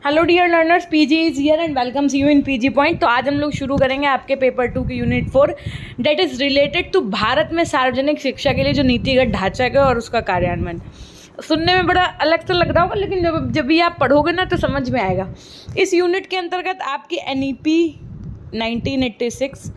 Hello dear learners, PG is here and welcomes you in PG point. तो आज हम लोग शुरू करेंगे आपके पेपर 2 की unit 4 that is related to Bharat में सार्वजनिक शिक्षा के लिए जो नीतिगत ढांचा है और उसका कार्यान्वयन। सुनने में बड़ा अलग सा लग रहा होगा, लेकिन जब भी आप पढ़ोगे ना तो समझ में आएगा। इस यूनिट के अंतर्गत आपकी NEP 1986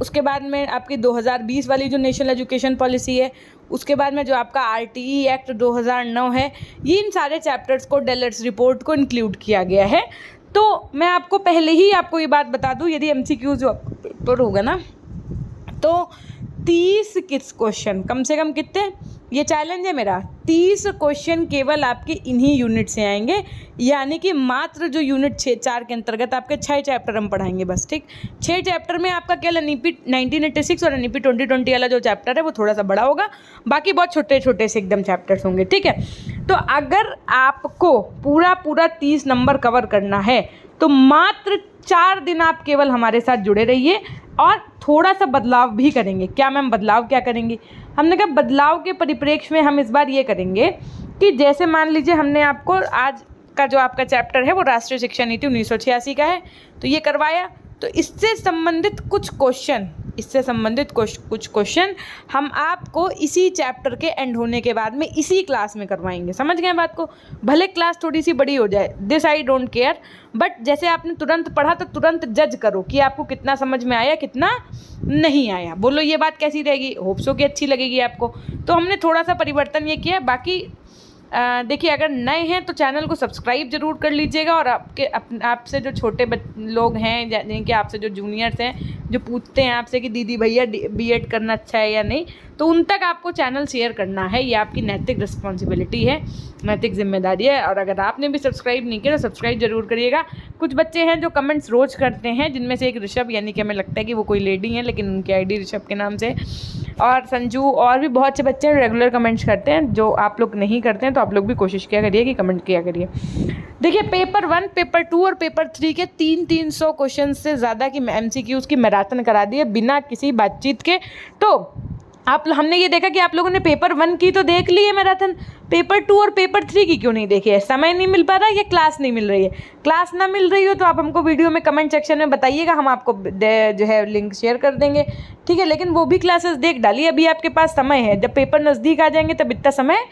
उसके बाद में आपकी 2020 वाली जो नेशनल एजुकेशन पॉलिसी है, उसके बाद में जो आपका RTE एक्ट 2009 है, ये इन सारे चैप्टर्स को डेलर्स रिपोर्ट को इंक्लूड किया गया है। तो मैं आपको पहले ही ये बात बता दूं, यदि MCQ जो पेपर होगा ना तो 30 क्वेश्चन कम से कम कितने, ये चैलेंज है मेरा, 30 क्वेश्चन केवल आपके इन्हीं यूनिट से आएंगे। यानी कि मात्र जो यूनिट 4 के अंतर्गत आपके 6 चैप्टर हम पढ़ाएंगे बस, ठीक। 6 चैप्टर में आपका केवल NEP 1986 और NEP 2020 वाला जो चैप्टर है वो थोड़ा सा बड़ा होगा, बाकी बहुत छोटे छोटे से एकदम चैप्टर्स होंगे, ठीक है। तो अगर आपको पूरा 30 नंबर कवर करना है तो मात्र 4 दिन आप केवल हमारे साथ जुड़े रहिए और थोड़ा सा बदलाव भी करेंगे। क्या मैम बदलाव क्या करेंगे? हमने कहा बदलाव के परिप्रेक्ष्य में हम इस बार ये करेंगे कि जैसे मान लीजिए हमने आपको आज का जो आपका चैप्टर है वो राष्ट्रीय शिक्षा नीति 1986 का है, तो ये करवाया। तो इससे संबंधित कुछ क्वेश्चन हम आपको इसी चैप्टर के एंड होने के बाद में इसी क्लास में करवाएंगे। समझ गए बात को? भले क्लास थोड़ी सी बड़ी हो जाए, this I don't care, but जैसे आपने तुरंत पढ़ा तो तुरंत जज करो कि आपको कितना समझ में आया, कितना नहीं आया। बोलो ये बात कैसी रहेगी? होप्सो की अच्छी लगेगी आपको। तो हमने थोड़ा सा परिवर्तन ये किया। बाकी देखिए, अगर नए हैं तो चैनल को सब्सक्राइब जरूर कर लीजिएगा और आपसे जो छोटे लोग हैं, यानी कि आपसे जो जूनियर्स हैं, जो पूछते हैं आपसे कि दीदी भैया BEd करना अच्छा है या नहीं, तो उन तक आपको चैनल शेयर करना है। ये आपकी नैतिक रिस्पॉन्सिबिलिटी है, नैतिक जिम्मेदारी है। और अगर आपने भी सब्सक्राइब नहीं किया तो सब्सक्राइब जरूर करिएगा। कुछ बच्चे हैं जो कमेंट्स रोज करते हैं, जिनमें से एक ऋषभ, यानी कि हमें लगता है कि वो कोई लेडी हैं, लेकिन उनकी ID ऋषभ के नाम से, और संजू, और भी बहुत से बच्चे रेगुलर कमेंट्स करते हैं। जो आप लोग नहीं करते हैं तो आप लोग भी कोशिश किया करिए कि कमेंट किया करिए। देखिए, पेपर 1, पेपर 2 और पेपर 3 के 300 क्वेश्चन से ज़्यादा की MCQs की मैराथन करा दी है बिना किसी बातचीत के। तो हमने ये देखा कि आप लोगों ने पेपर 1 की तो देख ली है मैराथन, पेपर 2 और पेपर 3 की क्यों नहीं देखी है? समय नहीं मिल पा रहा या क्लास नहीं मिल रही है? क्लास ना मिल रही हो तो आप हमको वीडियो में कमेंट सेक्शन में बताइएगा, हम आपको जो है लिंक शेयर कर देंगे, ठीक है। लेकिन वो भी क्लासेस देख डालिए, अभी आपके पास समय है। जब पेपर नज़दीक आ जाएंगे तब इतना समय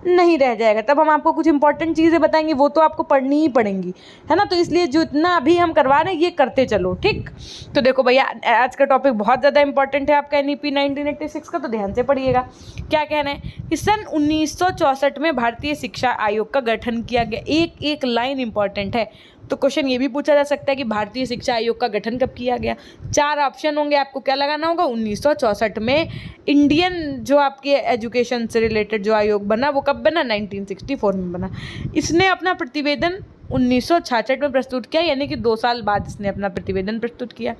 नहीं रह जाएगा, तब हम आपको कुछ इंपॉर्टेंट चीज़ें बताएंगे, वो तो आपको पढ़नी ही पड़ेंगी, है ना। तो इसलिए जो इतना अभी हम करवा रहे हैं ये करते चलो, ठीक। तो देखो भैया, आज का टॉपिक बहुत ज़्यादा इंपॉर्टेंट है आपका NEP 1986 का, तो ध्यान से पढ़िएगा। क्या कहना है कि सन 1964 में भारतीय शिक्षा आयोग का गठन किया गया। एक लाइन इंपॉर्टेंट है। तो क्वेश्चन ये भी पूछा जा सकता है कि भारतीय शिक्षा आयोग का गठन कब किया गया? 4 ऑप्शन होंगे, आपको क्या लगाना होगा? 1964 में। इंडियन जो आपके एजुकेशन से रिलेटेड जो आयोग बना वो कब बना? 1964 में बना। इसने अपना प्रतिवेदन 1966 में प्रस्तुत किया, यानी कि 2 साल बाद इसने अपना प्रतिवेदन प्रस्तुत किया।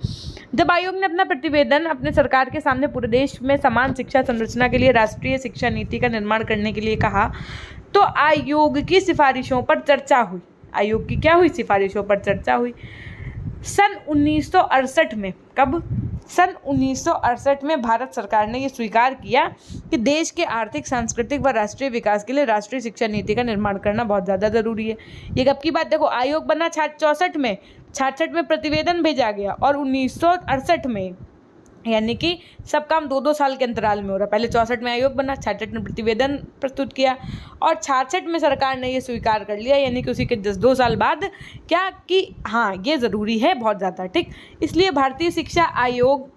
जब आयोग ने अपना प्रतिवेदन अपने सरकार के सामने पूरे देश में समान शिक्षा संरचना के लिए राष्ट्रीय शिक्षा नीति का निर्माण करने के लिए कहा, तो आयोग की सिफारिशों पर चर्चा हुई। आयोग की क्या हुई? सिफारिशों पर चर्चा हुई। सन 1968 में, कब? सन 1968 में भारत सरकार ने यह स्वीकार किया कि देश के आर्थिक, सांस्कृतिक व राष्ट्रीय विकास के लिए राष्ट्रीय शिक्षा नीति का निर्माण करना बहुत ज़्यादा ज़रूरी है। ये कब की बात? देखो, आयोग बना 64 में, 66 में प्रतिवेदन भेजा गया और 1968 में, यानी कि सब काम 2-2 साल के अंतराल में हो रहा। पहले 64 में आयोग बना, 66 में प्रतिवेदन प्रस्तुत किया और 66 में सरकार ने ये स्वीकार कर लिया, यानी कि उसी के 2 साल बाद क्या कि हाँ ये ज़रूरी है बहुत ज़्यादा, ठीक। इसलिए भारतीय शिक्षा आयोग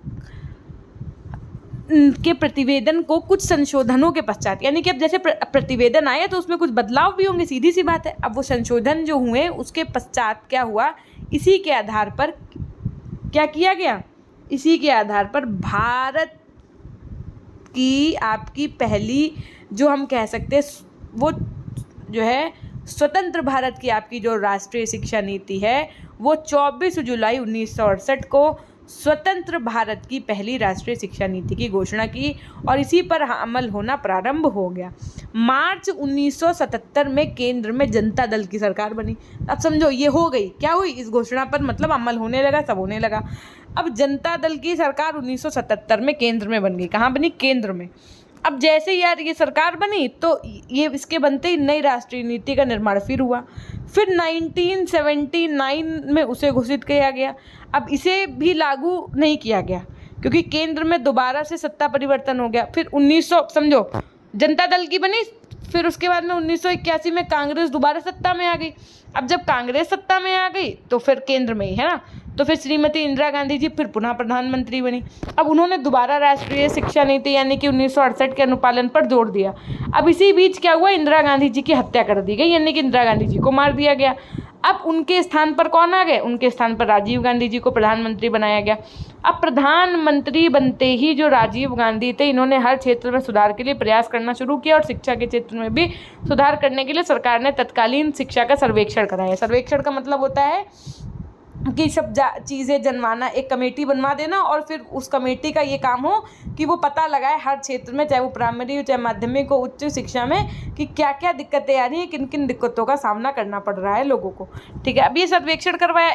के प्रतिवेदन को कुछ संशोधनों के पश्चात, यानी कि अब जैसे प्रतिवेदन आया तो उसमें कुछ बदलाव भी होंगे, सीधी सी बात है। अब वो संशोधन जो हुए उसके पश्चात क्या हुआ, इसी के आधार पर क्या किया गया? इसी के आधार पर भारत की आपकी पहली जो हम कह सकते हैं वो जो है स्वतंत्र भारत की आपकी जो राष्ट्रीय शिक्षा नीति है वो 24 जुलाई 1968 को स्वतंत्र भारत की पहली राष्ट्रीय शिक्षा नीति की घोषणा की और इसी पर अमल होना प्रारंभ हो गया। मार्च 1977 में केंद्र में जनता दल की सरकार बनी। अब समझो ये हो गई, क्या हुई? इस घोषणा पर मतलब अमल होने लगा, सब होने लगा। अब जनता दल की सरकार 1977 में केंद्र में बन गई। कहाँ बनी? केंद्र में। अब जैसे यार ये सरकार बनी तो ये इसके बनते ही नई राष्ट्रीय नीति का निर्माण फिर हुआ। फिर 1979 में उसे घोषित किया गया। अब इसे भी लागू नहीं किया गया क्योंकि केंद्र में दोबारा से सत्ता परिवर्तन हो गया। फिर 1900 समझो जनता दल की बनी, फिर उसके बाद में 1981 में कांग्रेस दोबारा सत्ता में आ गई। अब जब कांग्रेस सत्ता में आ गई तो फिर केंद्र में ही है ना, तो फिर श्रीमती इंदिरा गांधी जी फिर पुनः प्रधानमंत्री बनी। अब उन्होंने दोबारा राष्ट्रीय शिक्षा नीति यानी कि 1968 के अनुपालन पर जोर दिया। अब इसी बीच क्या हुआ, इंदिरा गांधी जी की हत्या कर दी गई यानी कि इंदिरा गांधी जी को मार दिया गया। अब उनके स्थान पर कौन आ गए, उनके स्थान पर राजीव गांधी जी को प्रधानमंत्री बनाया गया। अब प्रधानमंत्री बनते ही जो राजीव गांधी थे, इन्होंने हर क्षेत्र में सुधार के लिए प्रयास करना शुरू किया और शिक्षा के क्षेत्र में भी सुधार करने के लिए सरकार ने तत्कालीन शिक्षा का सर्वेक्षण कराया। सर्वेक्षण का मतलब होता है कि सब चीज़ें जनवाना, एक कमेटी बनवा देना और फिर उस कमेटी का ये काम हो कि वो पता लगाए हर क्षेत्र में, चाहे वो प्राइमरी हो चाहे माध्यमिक हो उच्च शिक्षा में, कि क्या क्या दिक्कतें आ रही हैं, किन किन दिक्कतों का सामना करना पड़ रहा है लोगों को। ठीक है, अब ये सर्वेक्षण करवाया।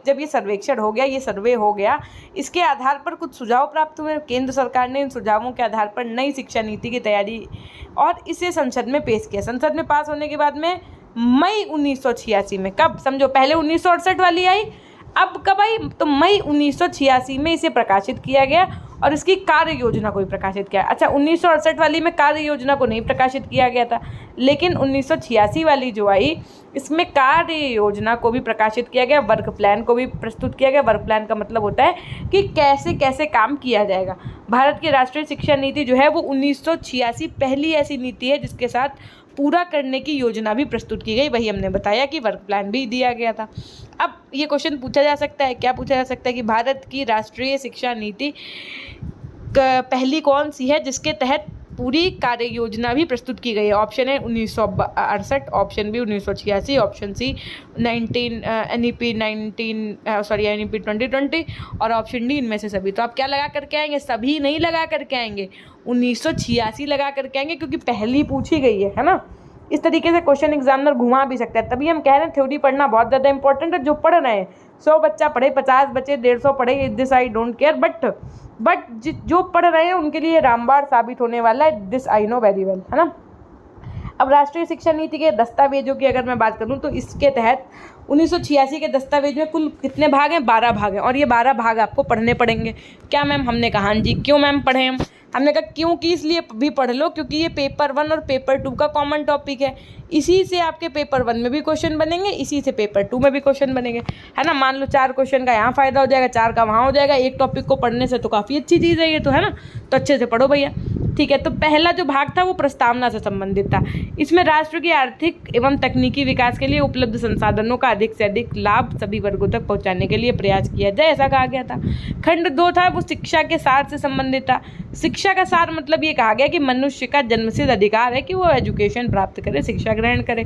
जब ये सर्वेक्षण हो गया, ये सर्वे हो गया, इसके आधार पर कुछ सुझाव प्राप्त हुए। केंद्र सरकार ने इन सुझावों के आधार पर नई शिक्षा नीति की तैयारी और इसे संसद में पेश किया। संसद में पास होने के बाद में मई 1986 में, कब समझो, पहले 1968 वाली आई, अब कब आई, तो मई 1986 में इसे प्रकाशित किया गया और इसकी कार्य योजना को भी प्रकाशित किया। अच्छा, 1968 वाली में कार्य योजना को नहीं प्रकाशित किया गया था, लेकिन 1986 वाली जो आई इसमें कार्य योजना को भी प्रकाशित किया गया, वर्क प्लान को भी प्रस्तुत किया गया। वर्क प्लान का मतलब होता है कि कैसे कैसे काम किया जाएगा। भारत की राष्ट्रीय शिक्षा नीति जो है वो 1986 पहली ऐसी नीति है जिसके साथ पूरा करने की योजना भी प्रस्तुत की गई। वही हमने बताया कि वर्क प्लान भी दिया गया था। अब ये क्वेश्चन पूछा जा सकता है, क्या पूछा जा सकता है कि भारत की राष्ट्रीय शिक्षा नीति पहली कौन सी है जिसके तहत पूरी कार्य योजना भी प्रस्तुत की गई है। ऑप्शन है 1968, option B 1986, option C NEP 2020 और ऑप्शन डी इनमें से सभी। तो आप क्या लगा करके आएंगे, सभी नहीं लगा करके आएंगे, 1986 लगा करके आएंगे क्योंकि पहली पूछी गई है ना। इस तरीके से क्वेश्चन एग्जामिनर घुमा भी सकता है। तभी हम कह रहे हैं थ्योरी पढ़ना बहुत ज़्यादा इंपॉर्टेंट है। जो पढ़ रहे हैं 100 बच्चा पढ़े, 50 बच्चे, 150 पढ़े, this I don't care, but जो पढ़ रहे हैं उनके लिए रामबाण साबित होने वाला है, this I know very well, है ना। अब राष्ट्रीय शिक्षा नीति के दस्तावेजों की अगर मैं बात करूं तो इसके तहत 1986 के दस्तावेज में कुल कितने भाग हैं, 12 भाग हैं और ये 12 भाग आपको पढ़ने पड़ेंगे। क्या मैम, हमने कहा हाँ जी। क्यों मैम पढ़ें हमने कहा क्योंकि इसलिए भी पढ़ लो क्योंकि ये पेपर 1 और पेपर 2 का कॉमन टॉपिक है। इसी से आपके पेपर 1 में भी क्वेश्चन बनेंगे, इसी से पेपर 2 में भी क्वेश्चन बनेंगे, है ना। मान लो 4 क्वेश्चन का यहाँ फ़ायदा हो जाएगा, 4 का वहाँ हो जाएगा। एक टॉपिक को पढ़ने से तो काफ़ी अच्छी चीज़ है ये तो, है ना। तो अच्छे से पढ़ो भैया, ठीक है। तो पहला जो भाग था वो प्रस्तावना से संबंधित था। इसमें राष्ट्र के आर्थिक एवं तकनीकी विकास के लिए उपलब्ध संसाधनों का अधिक से अधिक लाभ सभी वर्गों तक पहुंचाने के लिए प्रयास किया जाए, ऐसा कहा गया था। खंड 2 था वो शिक्षा के सार से संबंधित था। शिक्षा का सार मतलब ये कहा गया कि मनुष्य का जन्मसिद्ध अधिकार है कि वो एजुकेशन प्राप्त करे, शिक्षा ग्रहण करे।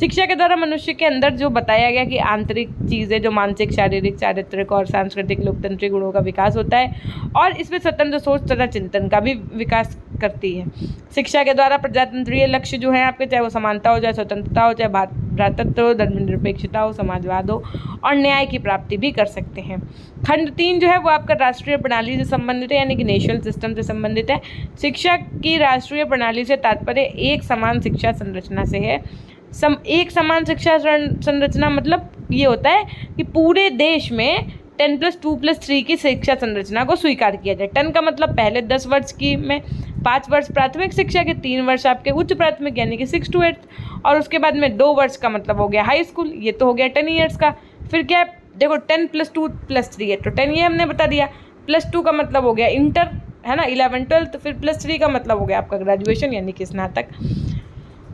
शिक्षा के द्वारा मनुष्य के अंदर जो बताया गया कि आंतरिक चीज़ें जो मानसिक, शारीरिक, चारित्रिक और सांस्कृतिक लोकतंत्रिक गुणों का विकास होता है और इसमें स्वतंत्र सोच तथा चिंतन का भी विकास करती है। शिक्षा के द्वारा प्रजातंत्रीय लक्ष्य जो है आपके, चाहे वो समानता हो, चाहे स्वतंत्रता हो, चाहे भ्रातृत्व हो, धर्मनिरपेक्षता हो, समाजवाद हो और न्याय की प्राप्ति भी कर सकते हैं। खंड 3 जो है वो आपका राष्ट्रीय प्रणाली से संबंधित है, यानी कि नेशनल सिस्टम से संबंधित है। शिक्षा की राष्ट्रीय प्रणाली से तात्पर्य एक समान शिक्षा संरचना से है। एक समान शिक्षा संरचना मतलब ये होता है कि पूरे देश में 10+2+3 की शिक्षा संरचना को स्वीकार किया जाए। 10 का मतलब पहले 10 वर्ष की में 5 वर्ष प्राथमिक शिक्षा के, 3 वर्ष आपके उच्च प्राथमिक यानी कि 6 to 8 और उसके बाद में 2 वर्ष का मतलब हो गया हाई स्कूल, ये तो हो गया 10 ईयर्स का। फिर क्या है, देखो 10+2+3 है तो 10 ये हमने बता दिया, +2 का मतलब हो गया इंटर, है ना, 11 12, फिर +3 का मतलब हो गया आपका ग्रेजुएशन यानी कि स्नातक।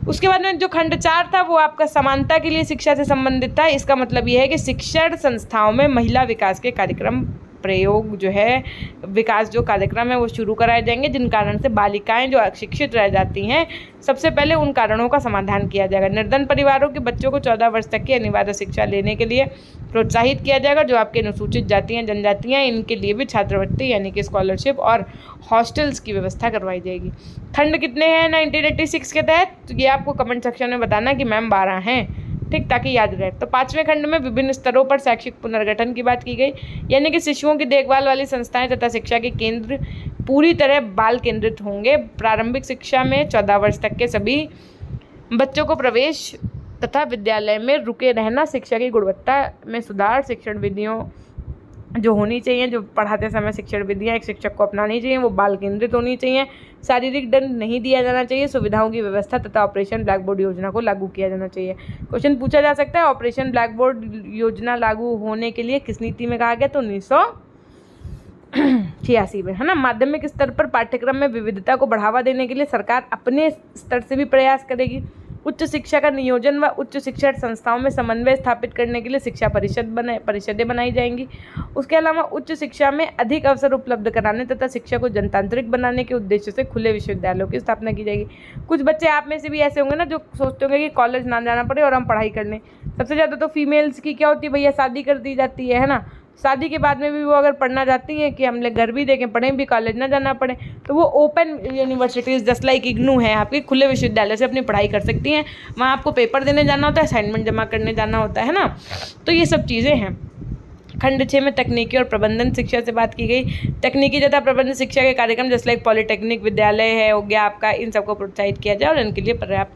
उसके बाद में जो खंड 4 था वो आपका समानता के लिए शिक्षा से संबंधित था। इसका मतलब ये है कि शिक्षण संस्थाओं में महिला विकास के कार्यक्रम प्रयोग जो है, विकास जो कार्यक्रम है वो शुरू कराए जाएंगे, जिन कारण से बालिकाएं जो अशिक्षित रह जाती हैं, सबसे पहले उन कारणों का समाधान किया जाएगा। निर्धन परिवारों के बच्चों को 14 वर्ष तक की अनिवार्य शिक्षा लेने के लिए प्रोत्साहित किया जाएगा। जो आपके अनुसूचित जातियाँ, जनजातियाँ, इनके लिए भी छात्रवृत्ति यानी कि स्कॉलरशिप और हॉस्टल्स की व्यवस्था करवाई जाएगी। खंड कितने हैं 1986 के तहत, तो ये आपको कमेंट सेक्शन में बताना कि मैम 12 हैं। ठीक, ताकि याद रहे। तो 5वें खंड में विभिन्न स्तरों पर शैक्षिक पुनर्गठन की बात की गई, यानी कि शिशुओं की देखभाल वाली संस्थाएं तथा शिक्षा के केंद्र पूरी तरह बाल केंद्रित होंगे। प्रारंभिक शिक्षा में 14 वर्ष तक के सभी बच्चों को प्रवेश तथा विद्यालय में रुके रहना, शिक्षा की गुणवत्ता में सुधार, शिक्षण विधियों जो होनी चाहिए, जो पढ़ाते समय शिक्षण विधियाँ एक शिक्षक को अपनानी चाहिए, वो बाल केंद्रित होनी चाहिए। शारीरिक दंड नहीं दिया जाना चाहिए। सुविधाओं की व्यवस्था तथा ऑपरेशन ब्लैक बोर्ड योजना को लागू किया जाना चाहिए। क्वेश्चन पूछा जा सकता है, ऑपरेशन ब्लैक बोर्ड योजना लागू होने के लिए किस नीति में कहा गया? तो 1986 में, है ना। माध्यमिक स्तर पर पाठ्यक्रम में विविधता को बढ़ावा देने के लिए सरकार अपने स्तर से भी प्रयास करेगी। उच्च शिक्षा का नियोजन व उच्च शिक्षण संस्थाओं में समन्वय स्थापित करने के लिए शिक्षा परिषदें बनाई जाएंगी। उसके अलावा उच्च शिक्षा में अधिक अवसर उपलब्ध कराने तथा शिक्षा को जनतांत्रिक बनाने के उद्देश्य से खुले विश्वविद्यालयों की स्थापना की जाएगी। कुछ बच्चे आप में से भी ऐसे होंगे ना जो सोचते होंगे कि कॉलेज ना जाना पड़े और हम पढ़ाई कर लें। सबसे ज़्यादा तो फीमेल्स की क्या होती है भैया, शादी कर दी जाती है ना। शादी के बाद में भी वो अगर पढ़ना चाहती हैं कि हम लोग घर भी देखें, पढ़ें भी, कॉलेज ना जाना पड़े, तो वो open universities just like IGNOU है, आपके खुले विश्वविद्यालय से अपनी पढ़ाई कर सकती हैं। वहाँ आपको पेपर देने जाना होता है, असाइनमेंट जमा करने जाना होता है ना। तो ये सब चीज़ें हैं। खंड 6 में तकनीकी और प्रबंधन शिक्षा से बात की गई। तकनीकी तथा प्रबंधन शिक्षा के कार्यक्रम जैसे लाइक पॉलिटेक्निक विद्यालय है हो गया आपका, इन सबको प्रोत्साहित किया जाए और इनके लिए पर्याप्त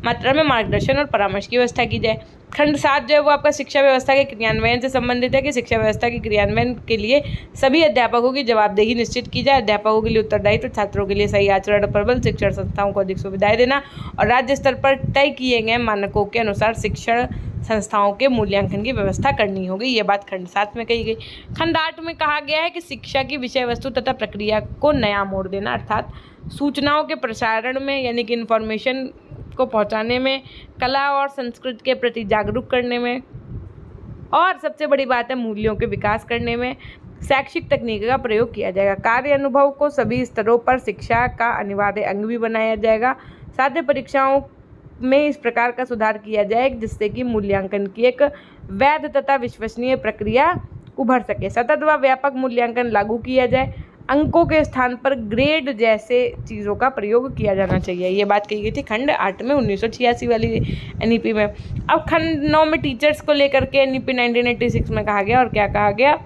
मात्रा में मार्गदर्शन और परामर्श की व्यवस्था की जाए। खंड 7 जो है वो आपका शिक्षा व्यवस्था के क्रियान्वयन से संबंधित है कि शिक्षा व्यवस्था के क्रियान्वयन के लिए सभी अध्यापकों की जवाबदेही निश्चित की जाए। अध्यापकों के लिए उत्तरदायित्व, छात्रों के लिए सही आचरण और प्रबल, शिक्षण संस्थाओं को अधिक सुविधाएं देना और राज्य स्तर पर तय किए गए मानकों के अनुसार शिक्षण संस्थाओं के मूल्यांकन की व्यवस्था करनी होगी। ये बात खंड 7 में कही गई। खंड 8 में कहा गया है कि शिक्षा की विषय वस्तु तथा प्रक्रिया को नया मोड़ देना, अर्थात सूचनाओं के प्रसारण में यानी कि इन्फॉर्मेशन को पहुंचाने में, कला और संस्कृति के प्रति जागरूक करने में और सबसे बड़ी बात है मूल्यों के विकास करने में शैक्षिक तकनीक का प्रयोग किया जाएगा। कार्य अनुभव को सभी स्तरों पर शिक्षा का अनिवार्य अंग भी बनाया जाएगा। साथ ही परीक्षाओं में इस प्रकार का सुधार किया जाए जिससे कि मूल्यांकन की एक वैध तथा विश्वसनीय प्रक्रिया उभर सके। सतत व व्यापक मूल्यांकन लागू किया जाए। अंकों के स्थान पर ग्रेड जैसे चीज़ों का प्रयोग किया जाना चाहिए। ये बात कही गई थी खंड 8 में 1986 वाली एनईपी में। अब खंड 9 में टीचर्स को लेकर के एनईपी 1986 में कहा गया और क्या कहा गया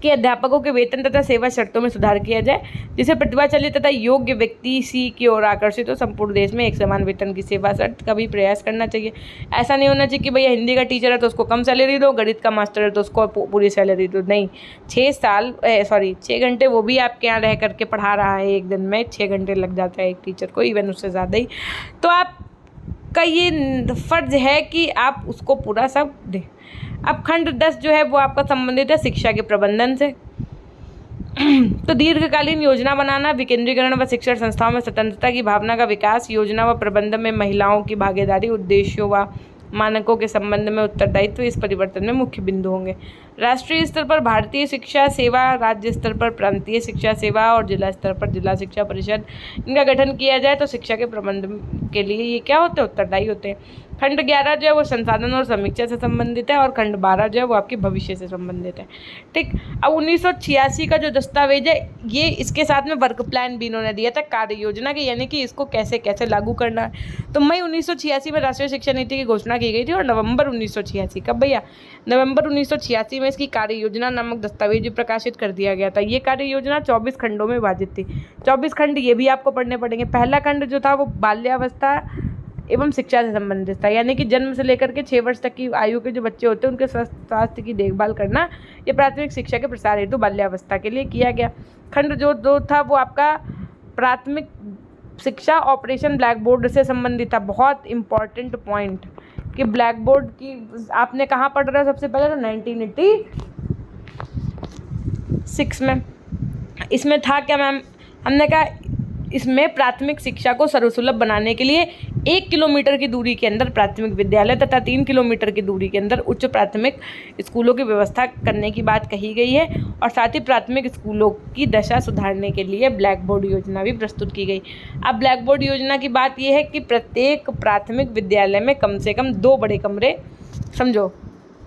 कि अध्यापकों के वेतन तथा सेवा शर्तों में सुधार किया जाए जिससे प्रतिभाशाली तथा योग्य व्यक्ति सी की ओर आकर्षित हो। संपूर्ण देश में एक समान वेतन की सेवा शर्त का भी प्रयास करना चाहिए। ऐसा नहीं होना चाहिए कि भैया हिंदी का टीचर है तो उसको कम सैलरी दो, गणित का मास्टर है तो उसको पूरी सैलरी दो। नहीं, 6 घंटे वो भी आपके यहाँ रह करके पढ़ा रहा है, एक दिन में 6 घंटे लग जाता है एक टीचर को, इवन उससे ज़्यादा ही। तो आपका ये फर्ज है कि आप उसको पूरा सब दें। अब खंड 10 जो है वो आपका संबंधित है शिक्षा के प्रबंधन से। तो दीर्घकालीन योजना बनाना, विकेंद्रीकरण व शिक्षण संस्थाओं में स्वतंत्रता की भावना का विकास, योजना व प्रबंधन में महिलाओं की भागीदारी, उद्देश्यों व मानकों के संबंध में उत्तरदायित्व इस परिवर्तन में मुख्य बिंदु होंगे। राष्ट्रीय स्तर पर भारतीय शिक्षा सेवा, राज्य स्तर पर प्रांतीय शिक्षा सेवा और जिला स्तर पर जिला शिक्षा परिषद, इनका गठन किया जाए तो शिक्षा के प्रबंधन के लिए ये क्या होते हैं, उत्तरदायी होते हैं। खंड 11 जो है वो संसाधन और समीक्षा से संबंधित है और खंड 12 जो है वो आपके भविष्य से संबंधित है। ठीक, अब 1986 का जो दस्तावेज है ये इसके साथ में वर्क प्लान भी इन्होंने दिया था कार्य योजना की, यानी कि इसको कैसे कैसे लागू करना है। तो मई 1986 में राष्ट्रीय शिक्षा नीति की घोषणा की गई थी और नवंबर 1986 कब भैया, नवंबर 1986 में इसकी कार्य योजना नामक दस्तावेज भी प्रकाशित कर दिया गया था। ये कार्य योजना 24 खंडों में विभाजित थी। 24 खंड ये भी आपको पढ़ने पड़ेंगे। पहला खंड जो था वो बाल्यावस्था एवं शिक्षा से संबंधित था, यानी कि जन्म से लेकर के 6 वर्ष तक की आयु के जो बच्चे होते हैं उनके स्वास्थ्य की देखभाल करना, ये प्राथमिक शिक्षा के प्रसार हेतु बाल्यावस्था के लिए किया गया। खंड जो 2 था वो आपका प्राथमिक शिक्षा ऑपरेशन ब्लैक बोर्ड से संबंधित था। बहुत इंपॉर्टेंट पॉइंट कि ब्लैक बोर्ड की आपने कहाँ पढ़ रहे हो सबसे पहले, तो 1986 में। इसमें था क्या मैम, हमने कहा इसमें प्राथमिक शिक्षा को सर्वसुलभ बनाने के लिए 1 किलोमीटर की दूरी के अंदर प्राथमिक विद्यालय तथा 3 किलोमीटर की दूरी के अंदर उच्च प्राथमिक स्कूलों की व्यवस्था करने की बात कही गई है और साथ ही प्राथमिक स्कूलों की दशा सुधारने के लिए ब्लैक बोर्ड योजना भी प्रस्तुत की गई। अब ब्लैक बोर्ड योजना की बात यह है कि प्रत्येक प्राथमिक विद्यालय में कम से कम 2 बड़े कमरे, समझो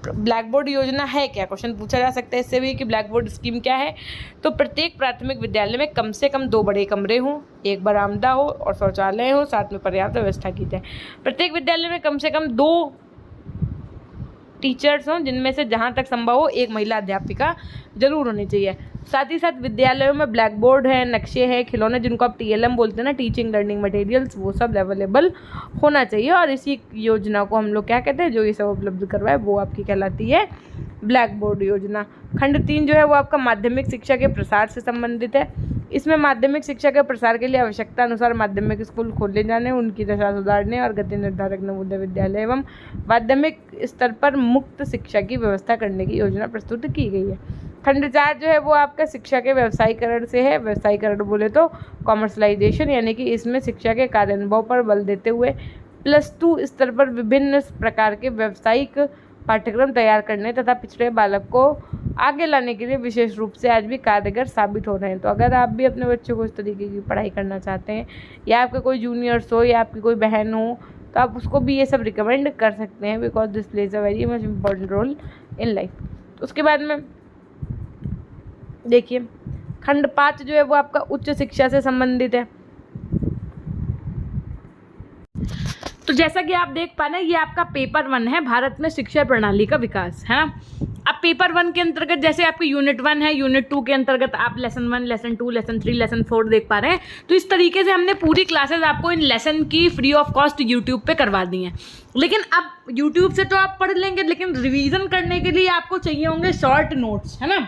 ब्लैक बोर्ड योजना है क्या, क्वेश्चन पूछा जा सकता है इससे भी कि ब्लैक बोर्ड स्कीम क्या है। तो प्रत्येक प्राथमिक विद्यालय में कम से कम 2 बड़े कमरे हों, एक बरामदा हो और शौचालय हो, साथ में पर्याप्त व्यवस्था की जाए। प्रत्येक विद्यालय में कम से कम 2 टीचर्स हों, जिनमें से जहाँ तक संभव हो एक महिला अध्यापिका जरूर होनी चाहिए। साथ ही साथ विद्यालयों में ब्लैक बोर्ड है, नक्शे हैं, खिलौने जिनको आप TLM बोलते हैं ना, टीचिंग लर्निंग मटेरियल्स, वो सब अवेलेबल होना चाहिए। और इसी योजना को हम लोग क्या कहते हैं, जो ये सब उपलब्ध करवाए वो आपकी कहलाती है ब्लैक बोर्ड योजना। खंड 3 जो है वो आपका माध्यमिक शिक्षा के प्रसार से संबंधित है। इसमें माध्यमिक शिक्षा के प्रसार के लिए आवश्यकता अनुसार माध्यमिक स्कूल खोले जाने, उनकी दशा सुधारने और गति निर्धारक नवोदय विद्यालय एवं माध्यमिक स्तर पर मुक्त शिक्षा की व्यवस्था करने की योजना प्रस्तुत की गई है। खंड 4 जो है वो आपका शिक्षा के व्यवसायीकरण से है। व्यवसायीकरण बोले तो कॉमर्शलाइजेशन, यानी कि इसमें शिक्षा के कार्यानुभव पर बल देते हुए +2 स्तर पर विभिन्न प्रकार के व्यावसायिक पाठ्यक्रम तैयार करने तथा पिछड़े बालक को आगे लाने के लिए विशेष रूप से आज भी कारगर साबित हो रहे हैं। तो अगर आप भी अपने बच्चों को इस तरीके की पढ़ाई करना चाहते हैं, या आपके कोई जूनियर्स हो या आपकी कोई बहन हो, तो आप उसको भी ये सब रिकमेंड कर सकते हैं, because this plays a very much important role in life. उसके बाद में देखिए खंड 5 जो है वो आपका उच्च शिक्षा से संबंधित है। तो जैसा कि आप देख पा रहे हैं, ये आपका पेपर 1 है, भारत में शिक्षा प्रणाली का विकास, है ना। अब पेपर 1 के अंतर्गत जैसे आपकी यूनिट 1 है, यूनिट 2 के अंतर्गत आप लेसन 1, लेसन 2, लेसन 3, लेसन 4 देख पा रहे हैं। तो इस तरीके से हमने पूरी क्लासेस आपको इन लेसन की फ्री ऑफ कॉस्ट यूट्यूब पे करवा दी हैं। लेकिन अब यूट्यूब से तो आप पढ़ लेंगे, लेकिन रिवीजन करने के लिए आपको चाहिए होंगे शॉर्ट नोट्स, है ना,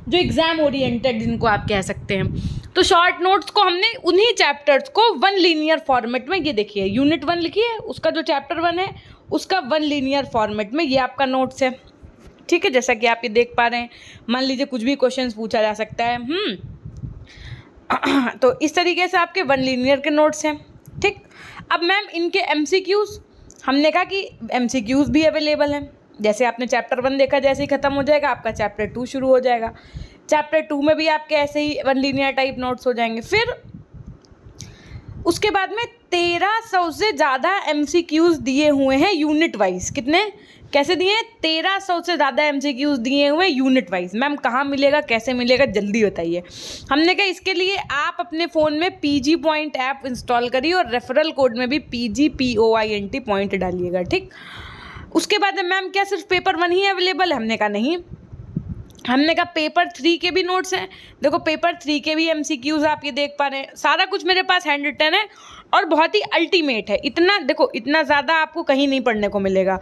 जो एग्जाम ओरिएंटेड जिनको आप कह सकते हैं। तो शॉर्ट नोट्स को हमने उन्हीं चैप्टर्स को 1 लीनियर फॉर्मेट में, ये देखिए यूनिट 1 लिखी है, उसका जो चैप्टर 1 है उसका 1 लीनियर फॉर्मेट में ये आपका नोट्स है, ठीक है। जैसा कि आप ये देख पा रहे हैं, मान लीजिए कुछ भी क्वेश्चंस पूछा जा सकता है, तो इस तरीके से आपके 1 लीनियर के नोट्स हैं, ठीक। अब मैम इनके MCQs, हमने कहा कि MCQs भी अवेलेबल हैं। जैसे आपने चैप्टर 1 देखा, जैसे ही ख़त्म हो जाएगा आपका चैप्टर 2 शुरू हो जाएगा। चैप्टर 2 में भी आपके ऐसे ही 1 लीनियर टाइप नोट्स हो जाएंगे। फिर उसके बाद में 1300 से ज़्यादा MCQs दिए हुए हैं यूनिट वाइज। कितने, कैसे दिए हैं? 1300 से ज़्यादा MCQs दिए हुए यूनिट वाइज। मैम कहाँ मिलेगा, कैसे मिलेगा, जल्दी बताइए। हमने कहा इसके लिए आप अपने फ़ोन में PG पॉइंट ऐप इंस्टॉल करिए और रेफरल कोड में भी PGPOINT पॉइंट डालिएगा, ठीक। उसके बाद में मैम क्या सिर्फ पेपर 1 ही अवेलेबल है? हमने कहा नहीं, हमने कहा पेपर 3 के भी नोट्स हैं। देखो पेपर 3 के भी MCQs आप ये देख पा रहे हैं, सारा कुछ मेरे पास हैंड रिटन है और बहुत ही अल्टीमेट है। इतना देखो, इतना ज़्यादा आपको कहीं नहीं पढ़ने को मिलेगा,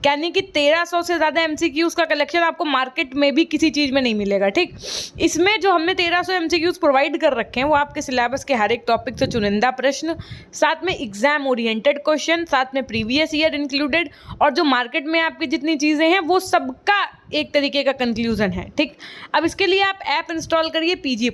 यानी कि 1300 से ज़्यादा MCQs का कलेक्शन आपको मार्केट में भी किसी चीज़ में नहीं मिलेगा, ठीक। इसमें जो हमने 1300 MCQs प्रोवाइड कर रखे हैं वो आपके सिलेबस के हर एक टॉपिक से चुनिंदा प्रश्न, साथ में एग्जाम ओरिएंटेड क्वेश्चन, साथ में प्रीवियस ईयर इंक्लूडेड, और जो मार्केट में आपकी जितनी चीज़ें हैं वो सबका एक तरीके का कंक्लूजन है, ठीक। अब इसके लिए आप ऐप इंस्टॉल करिए PG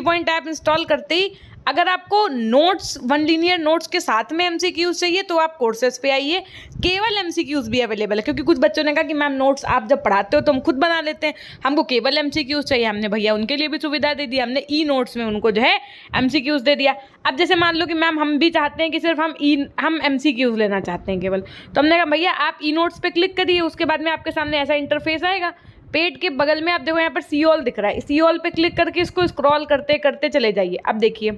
पॉइंट ऐप इंस्टॉल करते ही अगर आपको नोट्स 1 लीनियर नोट्स के साथ में MCQs चाहिए तो आप कोर्सेज पे आइए, केवल MCQs भी अवेलेबल है। क्योंकि कुछ बच्चों ने कहा कि मैम नोट्स आप जब पढ़ाते हो तो हम खुद बना लेते हैं, हमको केवल MCQs चाहिए। हमने भैया उनके लिए भी सुविधा दे दी, हमने नोट्स में उनको जो है MCQs दे दिया। अब जैसे मान लो कि मैम हम भी चाहते हैं कि सिर्फ हम MCQs लेना चाहते हैं केवल, तो हमने कहा भैया आप नोट्स पे क्लिक करिए, उसके बाद में आपके सामने ऐसा इंटरफेस आएगा। पेट के बगल में आप देखो यहाँ पर सी ऑल दिख रहा है, सी ऑल पे क्लिक करके इसको स्क्रॉल करते करते चले जाइए। अब देखिए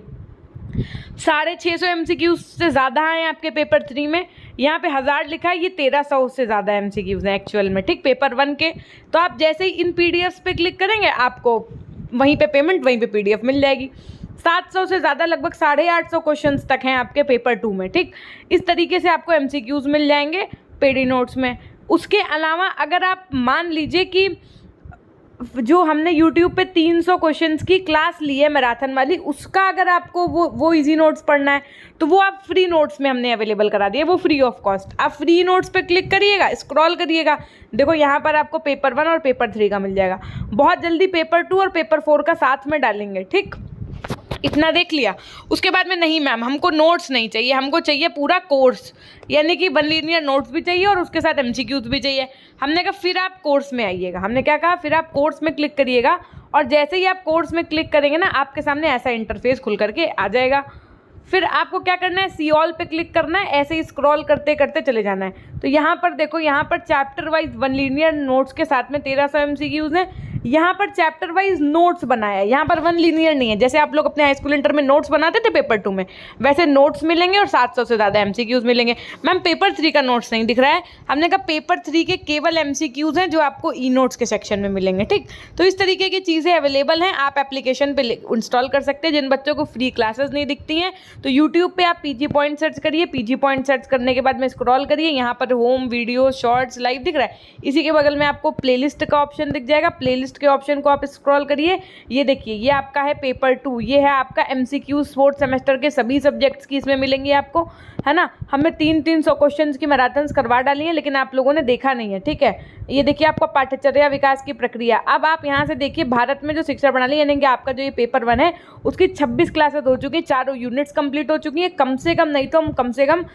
650 MCQs से ज़्यादा हैं आपके पेपर 3 में, यहाँ पे 1000 लिखा है, ये 1300 से ज़्यादा MCQs हैं एक्चुअल में, ठीक, पेपर 1 के। तो आप जैसे ही इन PDFs पे क्लिक करेंगे आपको वहीं पे पेमेंट, वहीं पे PDF मिल जाएगी। 700 से ज़्यादा लगभग 850 क्वेश्चंस तक हैं आपके पेपर 2 में, ठीक। इस तरीके से आपको MCQs मिल जाएंगे PD नोट्स में। उसके अलावा अगर आप मान लीजिए कि जो हमने YouTube पे 300 क्वेश्चंस की क्लास ली है मैराथन वाली, उसका अगर आपको वो इजी नोट्स पढ़ना है तो वो आप फ्री नोट्स में हमने अवेलेबल करा दिए, वो फ्री ऑफ कॉस्ट। आप फ्री नोट्स पे क्लिक करिएगा, स्क्रॉल करिएगा, देखो यहाँ पर आपको पेपर 1 और पेपर 3 का मिल जाएगा। बहुत जल्दी पेपर 2 और पेपर 4 का साथ में डालेंगे, ठीक। इतना देख लिया। उसके बाद में नहीं मैम हमको नोट्स नहीं चाहिए, हमको चाहिए पूरा कोर्स, यानी कि 1 लीनियर नोट्स भी चाहिए और उसके साथ MCQs भी चाहिए। हमने कहा फिर आप कोर्स में आइएगा। हमने क्या कहा, फिर आप कोर्स में क्लिक करिएगा और जैसे ही आप कोर्स में क्लिक करेंगे ना आपके सामने ऐसा इंटरफेस खुल करके आ जाएगा। फिर आपको क्या करना है, सी ऑल पे क्लिक करना है, ऐसे ही स्क्रॉल करते करते चले जाना है। तो यहाँ पर देखो, यहाँ पर चैप्टर वाइज 1 लीनियर नोट्स के साथ में 1300 MCQs हैं। यहाँ पर चैप्टर वाइज नोट्स बनाया है, यहाँ पर 1 लीनियर नहीं है। जैसे आप लोग अपने हाई स्कूल इंटर में नोट्स बनाते थे पेपर 2 में, वैसे नोट्स मिलेंगे और 700 से ज़्यादा MCQs मिलेंगे। मैम पेपर 3 का नोट्स नहीं दिख रहा है, हमने कहा पेपर 3 के केवल MCQs हैं जो आपको ई नोट्स के सेक्शन में मिलेंगे। ठीक, तो इस तरीके की चीज़ें अवेलेबल हैं, आप एप्लीकेशन पे इंस्टॉल कर सकते हैं। जिन बच्चों को फ्री क्लासेस नहीं दिखती हैं तो यूट्यूब पे आप पीजी पॉइंट सर्च करिए, पीजी पॉइंट सर्च करने के बाद में स्क्रॉल करिए, यहाँ पर होम, वीडियो, शॉर्ट्स, लाइव दिख रहा है, इसी के बगल में आपको प्लेलिस्ट का ऑप्शन दिख जाएगा। प्लेलिस्ट के ऑप्शन को आप स्क्रॉल करिए, ये देखिए ये आपका है पेपर 2, ये है आपका MCQs 4th सेमेस्टर के सभी सब्जेक्ट्स की इसमें मिलेंगी आपको, है ना। हमने 300 क्वेश्चंस की मैराथन्स करवा डाली है, लेकिन आप लोगों ने देखा नहीं है। ठीक है, ये देखिए आपका पाठ्यचर्या विकास की प्रक्रिया। अब आप यहाँ से देखिए भारत में जो शिक्षा प्रणाली, यानी कि आपका जो ये पेपर 1 है उसकी 26 क्लासेस हो चुकी है, 4 यूनिट्स कंप्लीट हो चुकी है। कम से कम नहीं तो हम कम से कम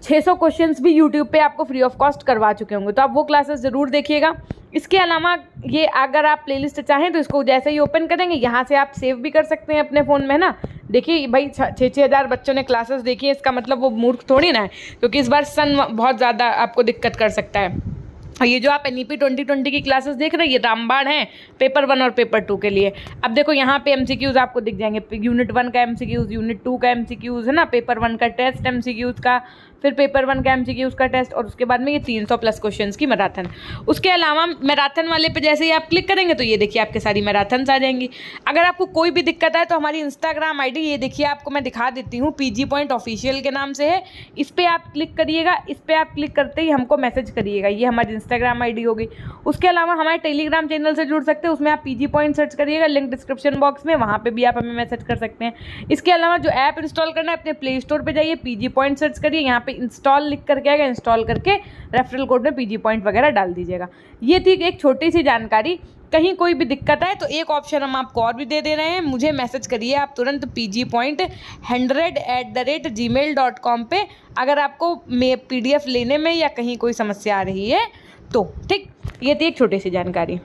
600 क्वेश्चंस भी यूट्यूब पे आपको फ्री ऑफ कॉस्ट करवा चुके होंगे, तो आप वो क्लासेस ज़रूर देखिएगा। इसके अलावा ये अगर आप प्लेलिस्ट चाहें तो इसको जैसे ही ओपन करेंगे यहाँ से आप सेव भी कर सकते हैं अपने फ़ोन में, ना। देखिए भाई 6-6 हज़ार बच्चों ने क्लासेस देखी है, इसका मतलब वो मूर्ख थोड़ी ना है, क्योंकि इस बार सन बहुत ज़्यादा आपको दिक्कत कर सकता है। ये जो आप NEP 2020 की क्लासेस देख रहे हैं, ये रामबाण है पेपर 1 और पेपर 2 के लिए। अब देखो यहाँ पे MCQs आपको दिख जाएंगे, यूनिट 1 का MCQs, यूनिट 2 का MCQs, है ना, पेपर 1 का टेस्ट MCQs का, फिर पेपर 1 का MCQs का टेस्ट, और उसके बाद में ये 300 प्लस क्वेश्चंस की मैराथन। उसके अलावा मैराथन वाले पे जैसे ही आप क्लिक करेंगे तो ये देखिए आपके सारी मैराथन्स आ जाएंगी। अगर आपको कोई भी दिक्कत है तो हमारी इंस्टाग्राम ID ये देखिए, आपको मैं दिखा देती हूँ, PG पॉइंट ऑफिशियल के नाम से है, इस पर आप क्लिक करिएगा। इस पर आप क्लिक करते ही हमको मैसेज करिएगा, ये हमारी इंस्टाग्राम ID होगी। उसके अलावा हमारे टेलीग्राम चैनल से जुड़ सकते हैं, उसमें आप PG पॉइंट सर्च करिएगा, लिंक डिस्क्रिप्शन बॉक्स में, वहाँ पे भी आप हमें मैसेज कर सकते हैं। इसके अलावा जो ऐप इंस्टॉल करना है, अपने प्ले स्टोर पर जाइए, PG पॉइंट सर्च करिए, यहाँ पे इंस्टॉल लिख करके आएगा, इंस्टॉल करके रेफरल कोड में PG पॉइंट वगैरह डाल दीजिएगा। ये थी एक छोटी सी जानकारी। कहीं कोई भी दिक्कत है तो एक ऑप्शन हम आपको और भी दे दे रहे हैं, मुझे मैसेज करिए आप तुरंत pgpoint100@gmail.com पे, अगर आपको PDF लेने में या कहीं कोई समस्या आ रही है तो। ठीक, ये थी एक छोटी सी जानकारी।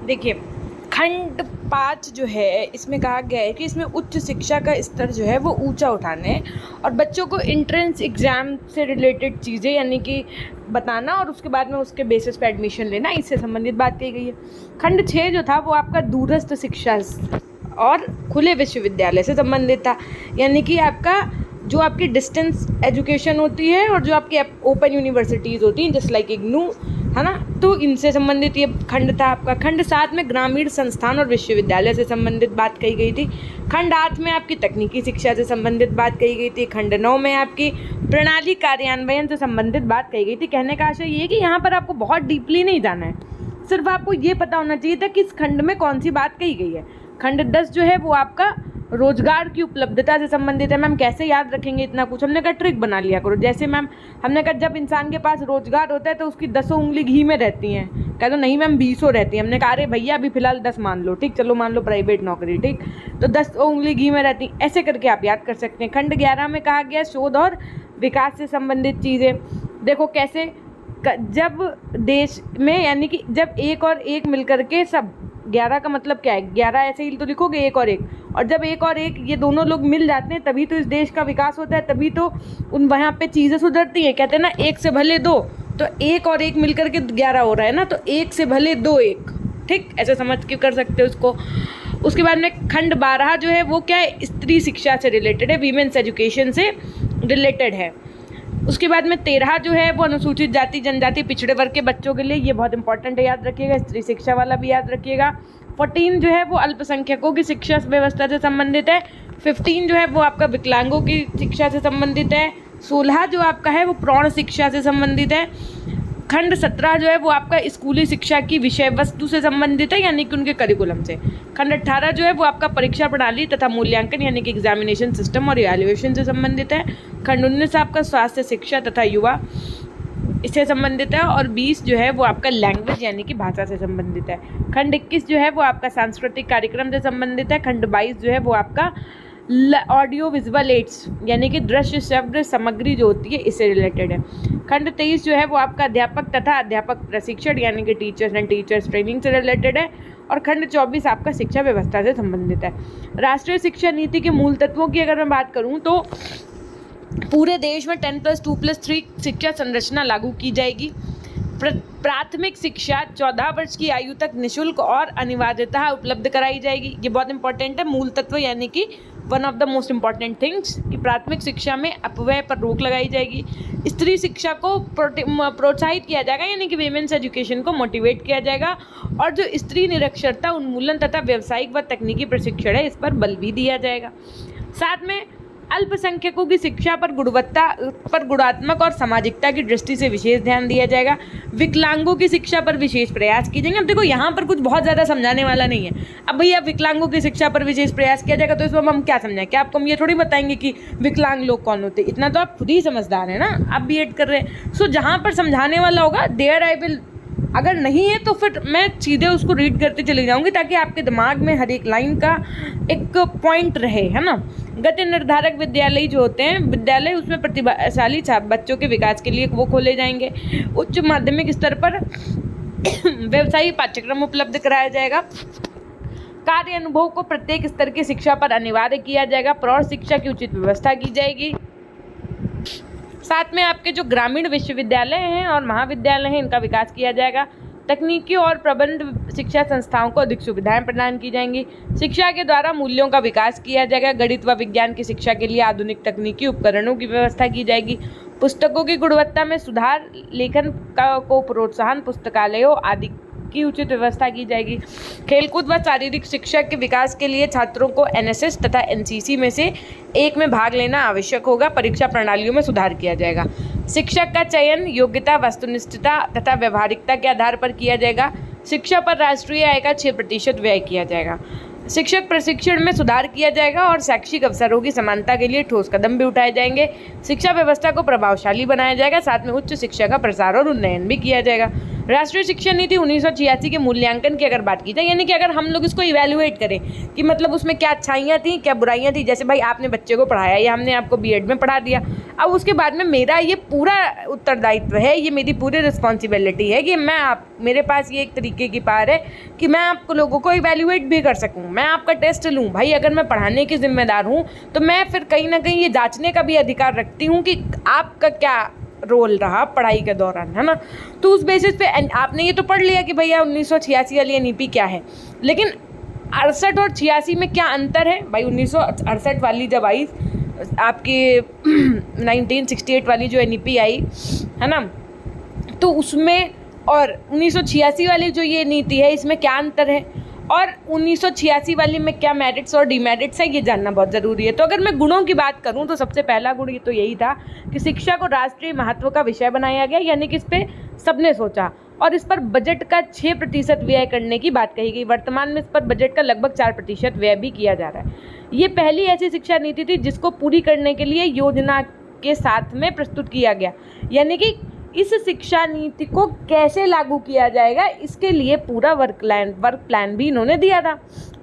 देखिए खंड 5 जो है, इसमें कहा गया है कि इसमें उच्च शिक्षा का स्तर जो है वो ऊंचा उठाने और बच्चों को एंट्रेंस एग्ज़ाम से रिलेटेड चीज़ें यानी कि बताना, और उसके बाद में उसके बेसिस पे एडमिशन लेना, इससे संबंधित बात कही गई है। खंड 6 जो था वो आपका दूरस्थ शिक्षा और खुले विश्वविद्यालय से संबंधित था, यानी कि आपका जो आपकी डिस्टेंस एजुकेशन होती है और जो आपकी ओपन यूनिवर्सिटीज़ होती हैं जस्ट लाइक इग्नू, है ना, तो इनसे संबंधित ये खंड था आपका। खंड 7 में ग्रामीण संस्थान और विश्वविद्यालय से संबंधित बात कही गई थी। खंड 8 में आपकी तकनीकी शिक्षा से संबंधित बात कही गई थी। खंड 9 में आपकी प्रणाली कार्यान्वयन से संबंधित बात कही गई थी। कहने का आशय ये है कि यहाँ पर आपको बहुत डीपली नहीं जाना है, सिर्फ आपको ये पता होना चाहिए था कि इस खंड में कौन सी बात कही गई है। खंड 10 जो है वो आपका रोजगार की उपलब्धता से संबंधित है। मैम कैसे याद रखेंगे इतना कुछ, हमने कहा ट्रिक बना लिया करो। जैसे मैम हमने कहा जब इंसान के पास रोजगार होता है तो उसकी 10 उंगली घी में रहती हैं, कह दो नहीं मैम 20 रहती है। हमने कहा अरे भैया अभी फिलहाल 10 मान लो, ठीक, चलो मान लो प्राइवेट नौकरी, ठीक, तो 10 उंगली घी में रहती, ऐसे करके आप याद कर सकते हैं। खंड 11 में कहा गया शोध और विकास से संबंधित चीज़ें। देखो कैसे, जब देश में यानी कि जब एक और एक मिलकर के सब, 11 का मतलब क्या है, 11 ऐसे ही तो लिखोगे एक और एक, और जब एक और एक ये दोनों लोग मिल जाते हैं तभी तो इस देश का विकास होता है, तभी तो उन वहाँ पे चीज़ें सुधरती हैं। कहते हैं ना एक से भले दो, तो एक और एक मिलकर के 11 हो रहा है ना, तो एक से भले दो एक, ठीक, ऐसे समझ के कर सकते हो इसको। उसके बाद में खंड 12 जो है वो क्या है, स्त्री शिक्षा से रिलेटेड है, वीमेंस एजुकेशन से रिलेटेड है। उसके बाद में 13 जो है वो अनुसूचित जाति जनजाति पिछड़े वर्ग के बच्चों के लिए, ये बहुत इंपॉर्टेंट है, याद रखिएगा, स्त्री शिक्षा वाला भी याद रखिएगा। 14 जो है वो अल्पसंख्यकों की शिक्षा व्यवस्था से संबंधित है। 15 जो है वो आपका विकलांगों की शिक्षा से संबंधित है। 16 जो आपका है वो प्रौढ़ शिक्षा से संबंधित है। खंड 17 जो है वो आपका स्कूली शिक्षा की विषय वस्तु से संबंधित है, यानी कि उनके करिकुलम से। खंड 18 जो है वो आपका परीक्षा प्रणाली तथा मूल्यांकन यानी कि एग्जामिनेशन सिस्टम और इवैल्यूएशन से संबंधित है। खंड 19 आपका स्वास्थ्य शिक्षा तथा युवा इससे संबंधित है, और 20 जो है वो आपका लैंग्वेज यानी कि भाषा से संबंधित है। खंड 21 जो है वो आपका सांस्कृतिक कार्यक्रम से संबंधित है। खंड 22 जो है वो आपका ऑडियो विजुअल एड्स यानी कि दृश्य श्रव्य सामग्री जो होती है इससे रिलेटेड है। खंड 23 जो है वो आपका अध्यापक तथा अध्यापक प्रशिक्षण यानी कि टीचर्स एंड टीचर्स ट्रेनिंग से रिलेटेड है। और खंड 24 आपका शिक्षा व्यवस्था से संबंधित है। राष्ट्रीय शिक्षा नीति के मूल तत्वों की अगर मैं बात करूँ तो पूरे देश में 10+2+3 शिक्षा संरचना लागू की जाएगी। प्राथमिक शिक्षा 14 वर्ष की आयु तक निःशुल्क और अनिवार्यतः उपलब्ध कराई जाएगी। ये बहुत इंपॉर्टेंट है, मूल तत्व यानी कि one of the most important things कि प्राथमिक शिक्षा में अपव्यय पर रोक लगाई जाएगी। स्त्री शिक्षा को प्रोत्साहित किया जाएगा, यानी कि वीमेंस एजुकेशन को मोटिवेट किया जाएगा। और जो स्त्री निरक्षरता उन्मूलन तथा व्यावसायिक व तकनीकी प्रशिक्षण है, इस पर बल भी दिया जाएगा। साथ में अल्पसंख्यकों की शिक्षा पर गुणात्मक और सामाजिकता की दृष्टि से विशेष ध्यान दिया जाएगा। विकलांगों की शिक्षा पर विशेष प्रयास किए जाएंगे। अब देखो यहाँ पर कुछ बहुत ज़्यादा समझाने वाला नहीं है। अब भैया विकलांगों की शिक्षा पर विशेष प्रयास किया जाएगा तो इसमें हम क्या समझाएं? क्या आपको हम ये थोड़ी बताएंगे कि विकलांग लोग कौन होते? इतना तो आप खुद ही समझदार हैं ना, आप बीएड कर रहे हैं। सो जहाँ पर समझाने वाला होगा देयर आई विल, अगर नहीं है तो फिर मैं सीधे उसको रीड करते चली जाऊंगी ताकि आपके दिमाग में हर एक लाइन का एक पॉइंट रहे, है ना। गति निर्धारक विद्यालय जो होते हैं, विद्यालय उसमें प्रतिभाशाली बच्चों के विकास के लिए वो खोले जाएंगे। उच्च माध्यमिक स्तर पर व्यवसायिक पाठ्यक्रम उपलब्ध कराया जाएगा। कार्य अनुभव को प्रत्येक स्तर की शिक्षा पर अनिवार्य किया जाएगा। प्रौढ़ शिक्षा की उचित व्यवस्था की जाएगी। साथ में आपके जो ग्रामीण विश्वविद्यालय हैं और महाविद्यालय हैं, इनका विकास किया जाएगा। तकनीकी और प्रबंध शिक्षा संस्थाओं को अधिक सुविधाएं प्रदान की जाएंगी। शिक्षा के द्वारा मूल्यों का विकास किया जाएगा। गणित व विज्ञान की शिक्षा के लिए आधुनिक तकनीकी उपकरणों की व्यवस्था की जाएगी। पुस्तकों की गुणवत्ता में सुधार, लेखन को प्रोत्साहन, पुस्तकालयों आदि की उचित व्यवस्था की जाएगी। खेलकूद व शारीरिक शिक्षा के विकास के लिए छात्रों को एनएसएस तथा एनसीसी में से एक में भाग लेना आवश्यक होगा। परीक्षा प्रणालियों में सुधार किया जाएगा। शिक्षक का चयन योग्यता, वस्तुनिष्ठता तथा व्यवहारिकता के आधार पर किया जाएगा। शिक्षा पर राष्ट्रीय आय का 6% व्यय किया जाएगा। शिक्षक प्रशिक्षण में सुधार किया जाएगा और शैक्षिक अवसरों की समानता के लिए ठोस कदम भी उठाए जाएंगे। शिक्षा व्यवस्था को प्रभावशाली बनाया जाएगा। साथ में उच्च शिक्षा का प्रसार और उन्नयन भी किया जाएगा। राष्ट्रीय शिक्षा नीति 1986 के मूल्यांकन की अगर बात की जाए, यानी कि अगर हम लोग इसको इवैल्यूएट करें कि मतलब उसमें क्या अच्छाइयाँ थी, क्या बुराइयाँ थी। जैसे भाई आपने बच्चे को पढ़ाया या हमने आपको बीएड में पढ़ा दिया, अब उसके बाद में मेरा ये पूरा उत्तरदायित्व है, ये मेरी पूरी रिस्पॉन्सिबिलिटी है कि मेरे पास ये एक तरीके की पावर है कि मैं आपको लोगों को इवैल्यूएट भी कर सकूँ, मैं आपका टेस्ट लूँ। भाई अगर मैं पढ़ाने की जिम्मेदार हूँ तो मैं फिर कहीं ना कहीं ये जांचने का भी अधिकार रखती हूँ कि आपका क्या रोल रहा पढ़ाई के दौरान, है ना। तो उस बेसिस पे आपने ये तो पढ़ लिया कि भैया 1986 वाली एनईपी क्या है, लेकिन 68 और 86 में क्या अंतर है। भाई 1968 वाली जब आई, आपकी 1968 वाली जो एनईपी आई, है ना, तो उसमें और 1986 वाली जो ये नीति है, इसमें क्या अंतर है और 1986 वाली में क्या मेरिट्स और डिमेरिट्स है, ये जानना बहुत ज़रूरी है। तो अगर मैं गुणों की बात करूं तो सबसे पहला गुण ये तो यही था कि शिक्षा को राष्ट्रीय महत्व का विषय बनाया गया, यानी कि इस पर सबने सोचा और इस पर बजट का 6% व्यय करने की बात कही गई। वर्तमान में इस पर बजट का लगभग 4% व्यय भी किया जा रहा है। ये पहली ऐसी शिक्षा नीति थी जिसको पूरी करने के लिए योजना के साथ में प्रस्तुत किया गया, यानी कि इस शिक्षा नीति को कैसे लागू किया जाएगा इसके लिए पूरा वर्क प्लान भी इन्होंने दिया था,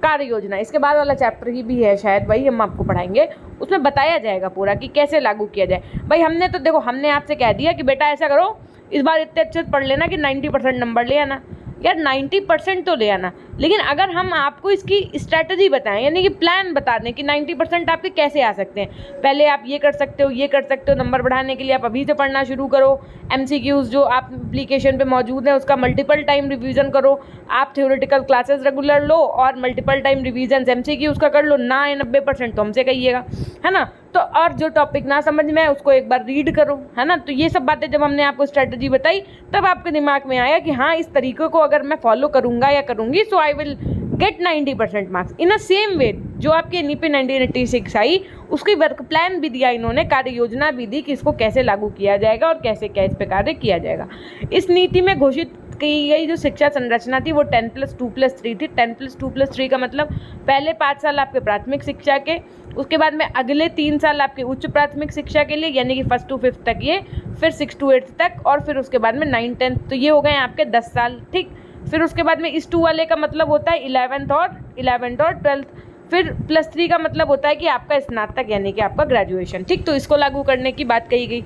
कार्य योजना। इसके बाद वाला चैप्टर ही भी है शायद, वही हम आपको पढ़ाएंगे, उसमें बताया जाएगा पूरा कि कैसे लागू किया जाए। भाई हमने तो देखो, हमने आपसे कह दिया कि बेटा ऐसा करो, इस बार इतने अच्छे से पढ़ लेना कि 90% नंबर ले आना। यार 90% तो ले आना, लेकिन अगर हम आपको इसकी स्ट्रैटेजी बताएं, यानी कि प्लान बता दें कि 90% आपके कैसे आ सकते हैं, पहले आप ये कर सकते हो, ये कर सकते हो, नंबर बढ़ाने के लिए आप अभी से पढ़ना शुरू करो। एमसीक्यूज़ जो आप एप्लीकेशन पे मौजूद है उसका मल्टीपल टाइम रिवीजन करो। आप थ्योरेटिकल क्लासेस रेगुलर लो और मल्टीपल टाइम रिवीजन एमसीक्यूज़ का कर लो। ना 90% तो हमसे कहिएगा, है ना। तो और जो टॉपिक ना समझ में आए उसको एक बार रीड करो, है ना। तो ये सब बातें जब हमने आपको स्ट्रेटजी बताई तब आपके दिमाग में आया कि हाँ, इस तरीके को अगर मैं फॉलो करूँगा या करूँगी so I will get 90% marks in a same way. जो आपकी एनईपी 1986 आई उसकी वर्क प्लान भी दिया इन्होंने, कार्य योजना भी दी कि इसको कैसे लागू किया जाएगा और कैसे क्या इस पर कार्य किया जाएगा। इस नीति में घोषित की गई जो शिक्षा संरचना थी वो 10+2+3 थी। 10+2+3 का मतलब पहले 5 साल आपके प्राथमिक शिक्षा के, उसके बाद में अगले 3 साल आपके उच्च प्राथमिक शिक्षा के लिए, यानी कि 1st to 5th तक ये, फिर 6th to 8th तक, और फिर उसके बाद में 9th 10th, तो ये हो गए आपके 10 साल, ठीक। फिर उसके बाद में इस 2 वाले का मतलब होता है 11th और 12th। फिर +3 का मतलब होता है कि आपका स्नातक, यानी कि आपका ग्रेजुएशन, ठीक। तो इसको लागू करने की बात कही गई।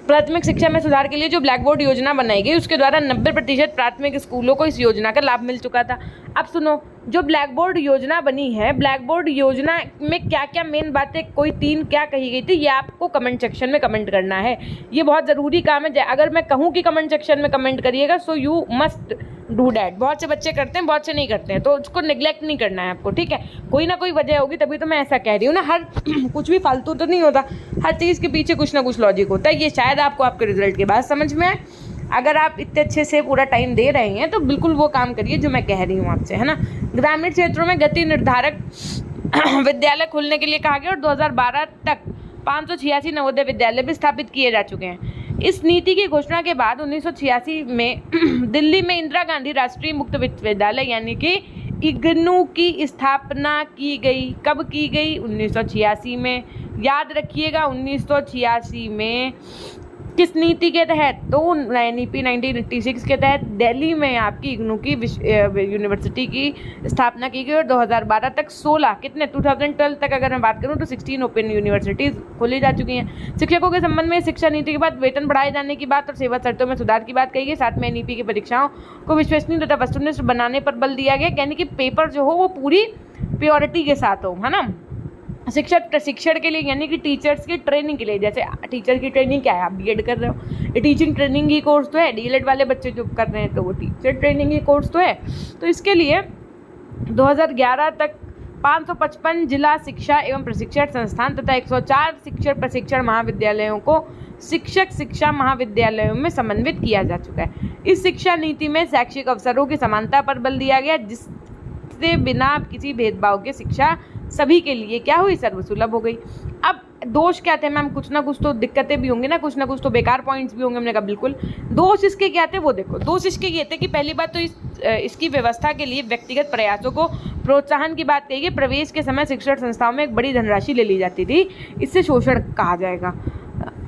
प्राथमिक शिक्षा में सुधार के लिए जो ब्लैक बोर्ड योजना बनाई गई उसके द्वारा 90% प्राथमिक स्कूलों को इस योजना का लाभ मिल चुका था। अब सुनो, जो ब्लैक बोर्ड योजना बनी है, ब्लैक बोर्ड योजना में क्या क्या मेन बातें, कोई 3 क्या कही गई थी, ये आपको कमेंट सेक्शन में कमेंट करना है। ये बहुत ज़रूरी काम है। अगर मैं कहूँ कि कमेंट सेक्शन में कमेंट करिएगा, so you must do that. बहुत से बच्चे करते हैं, बहुत से नहीं करते हैं, तो उसको निगलेक्ट नहीं करना है आपको, ठीक है। कोई ना कोई वजह होगी, तभी तो मैं ऐसा कह रही हूँ ना। हर कुछ भी फालतू तो नहीं होता, हर चीज़ के पीछे कुछ ना कुछ लॉजिक होता है। ये शायद आपको आपके रिजल्ट के बाद समझ में आए। अगर आप इतने अच्छे से पूरा टाइम दे रहे हैं तो बिल्कुल वो काम करिए जो मैं कह रही हूँ आपसे, है ना। ग्रामीण क्षेत्रों में गति निर्धारक विद्यालय खोलने के लिए कहा गया और 2012 तक 586 नवोदय विद्यालय भी स्थापित किए जा चुके हैं। इस नीति की घोषणा के बाद 1986 में दिल्ली में इंदिरा गांधी राष्ट्रीय मुक्त विश्वविद्यालय यानी कि इग्नू की स्थापना की गई। कब की गई? 1986 में। याद रखिएगा, 1986 में। किस नीति के तहत? तो NEP 1986 के तहत दिल्ली में आपकी इग्नू की यूनिवर्सिटी की स्थापना की गई और 2012 तक 16 कितने 2012 तक अगर मैं बात करूं तो 16 ओपन यूनिवर्सिटीज़ खोली जा चुकी हैं। शिक्षकों के संबंध में शिक्षा नीति के बाद वेतन बढ़ाए जाने की बात और सेवा शर्तों में सुधार की बात कही गई। साथ में NEP की परीक्षाओं को विश्वसनीय तथा वस्तुनिष्ठ बनाने पर बल दिया गया, यानी कि पेपर जो हो वो पूरी प्योरिटी के साथ हो, है ना। शिक्षक प्रशिक्षण के लिए यानी कि टीचर्स की ट्रेनिंग के लिए, जैसे टीचर की ट्रेनिंग क्या है, आप BEd कर रहे हो, ये टीचिंग ट्रेनिंग की कोर्स तो है। DLED वाले बच्चे जो कर रहे हैं तो वो टीचर ट्रेनिंग की कोर्स तो है। तो इसके लिए 2011 तक 555 जिला शिक्षा एवं प्रशिक्षण संस्थान तथा 104 शिक्षक प्रशिक्षण महाविद्यालयों को शिक्षक शिक्षा महाविद्यालयों में समन्वित किया जा चुका है। इस शिक्षा नीति में शैक्षिक अवसरों की समानता पर बल दिया गया, जिससे बिना किसी भेदभाव के शिक्षा सभी के लिए क्या हुई? सर्वसुलभ हो गई। अब दोष क्या थे मैम? कुछ ना कुछ तो दिक्कतें भी होंगी ना, कुछ ना कुछ तो बेकार पॉइंट्स भी होंगे। हमने कहा बिल्कुल। दोष इसके क्या थे वो देखो। दोष इसके ये थे कि पहली बात तो इसकी व्यवस्था के लिए व्यक्तिगत प्रयासों को प्रोत्साहन की बात कही गई। प्रवेश के समय शिक्षण संस्थाओं में एक बड़ी धनराशि ले ली जाती थी, इससे शोषण कहा जाएगा।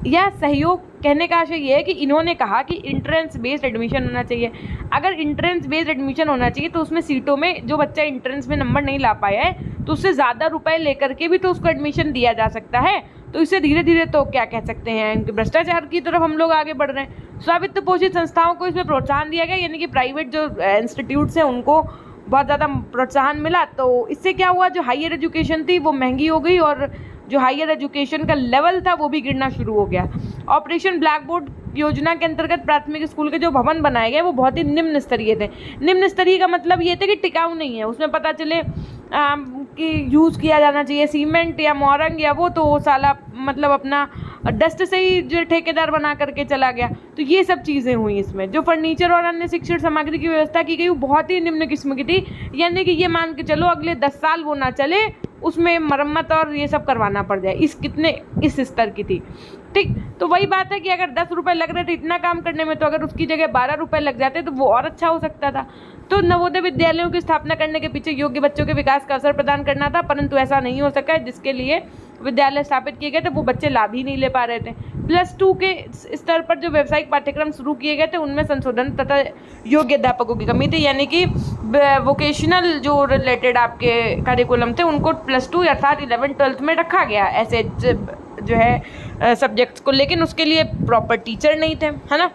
यह सहयोग कहने का आशय ये है कि इन्होंने कहा कि इंट्रेंस बेस्ड एडमिशन होना चाहिए। अगर इंट्रेंस बेस्ड एडमिशन होना चाहिए तो उसमें सीटों में जो बच्चा इंट्रेंस में नंबर नहीं ला पाया है तो उससे ज़्यादा रुपए लेकर के भी तो उसको एडमिशन दिया जा सकता है। तो इससे धीरे धीरे तो क्या कह सकते हैं, भ्रष्टाचार की तरफ हम लोग आगे बढ़ रहे हैं। स्वामित्व पोषित संस्थाओं को इसमें प्रोत्साहन दिया गया, यानी कि प्राइवेट जो इंस्टीट्यूट्स हैं उनको बहुत ज़्यादा प्रोत्साहन मिला। तो इससे क्या हुआ, जो हायर एजुकेशन थी वो महंगी हो गई और जो हायर एजुकेशन का लेवल था वो भी गिरना शुरू हो गया। ऑपरेशन ब्लैक बोर्ड योजना के अंतर्गत प्राथमिक स्कूल के जो भवन बनाए गए वो बहुत ही निम्न स्तरीय थे। निम्न स्तरीय का मतलब ये था कि टिकाऊ नहीं है, उसमें पता चले कि यूज़ किया जाना चाहिए सीमेंट या मोरंग या वो, तो साला मतलब अपना डस्ट से ही जो ठेकेदार बना करके चला गया। तो ये सब चीज़ें हुई इसमें। जो फर्नीचर और अन्य शिक्षण सामग्री की व्यवस्था की गई वो बहुत ही निम्न किस्म की थी, यानी कि ये मान के चलो अगले 10 साल वो ना चले, उसमें मरम्मत और ये सब करवाना पड़ जाए, इस स्तर की थी। ठीक, तो वही बात है कि अगर 10 रुपये लग रहे थे इतना काम करने में, तो अगर उसकी जगह 12 रुपये लग जाते तो वो और अच्छा हो सकता था। तो नवोदय विद्यालयों की स्थापना करने के पीछे योग्य बच्चों के विकास का अवसर प्रदान करना था, परंतु ऐसा नहीं हो सका। जिसके लिए विद्यालय स्थापित किए गए थे वो बच्चे लाभ ही नहीं ले पा रहे थे। +2 के स्तर पर जो व्यावसायिक पाठ्यक्रम शुरू किए गए थे उनमें संशोधन तथा योग्य अध्यापकों की कमी थी, यानी कि वोकेशनल जो रिलेटेड आपके करिकुलम थे उनको +2 अर्थात 11th-12th में रखा गया ऐसे जो है सब्जेक्ट्स को, लेकिन उसके लिए प्रॉपर टीचर नहीं थे, है ना।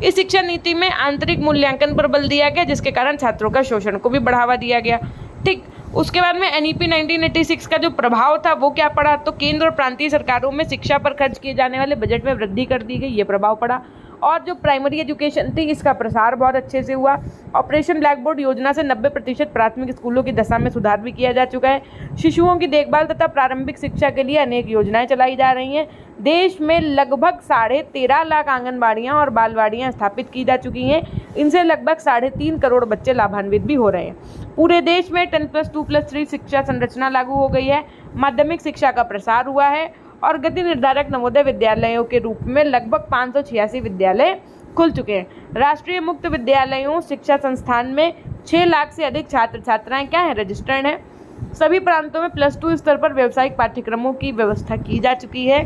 इस शिक्षा नीति में आंतरिक मूल्यांकन पर बल दिया गया, जिसके कारण छात्रों का शोषण को भी बढ़ावा दिया गया। ठीक, उसके बाद में NEP 1986 का जो प्रभाव था वो क्या पड़ा, तो केंद्र और प्रांतीय सरकारों में शिक्षा पर खर्च किए जाने वाले बजट में वृद्धि कर दी गई, ये प्रभाव पड़ा। और जो प्राइमरी एजुकेशन थी इसका प्रसार बहुत अच्छे से हुआ। ऑपरेशन ब्लैक बोर्ड योजना से 90% प्राथमिक स्कूलों की दशा में सुधार भी किया जा चुका है। शिशुओं की देखभाल तथा प्रारंभिक शिक्षा के लिए अनेक योजनाएं चलाई जा रही हैं। देश में लगभग 13.5 लाख आंगनबाड़ियाँ और बालवाड़ियाँ स्थापित की जा चुकी हैं। इनसे लगभग 3.5 करोड़ बच्चे लाभान्वित भी हो रहे हैं। पूरे देश में 10+2+3 शिक्षा संरचना लागू हो गई है। माध्यमिक शिक्षा का प्रसार हुआ है और गति निर्धारक नवोदय विद्यालयों के रूप में लगभग 586 विद्यालय खुल चुके हैं। राष्ट्रीय मुक्त विद्यालयों शिक्षा संस्थान में 6 लाख से अधिक छात्र छात्राएं क्या हैं, रजिस्टर्ड हैं। सभी प्रांतों में +2 स्तर पर व्यावसायिक पाठ्यक्रमों की व्यवस्था की जा चुकी है।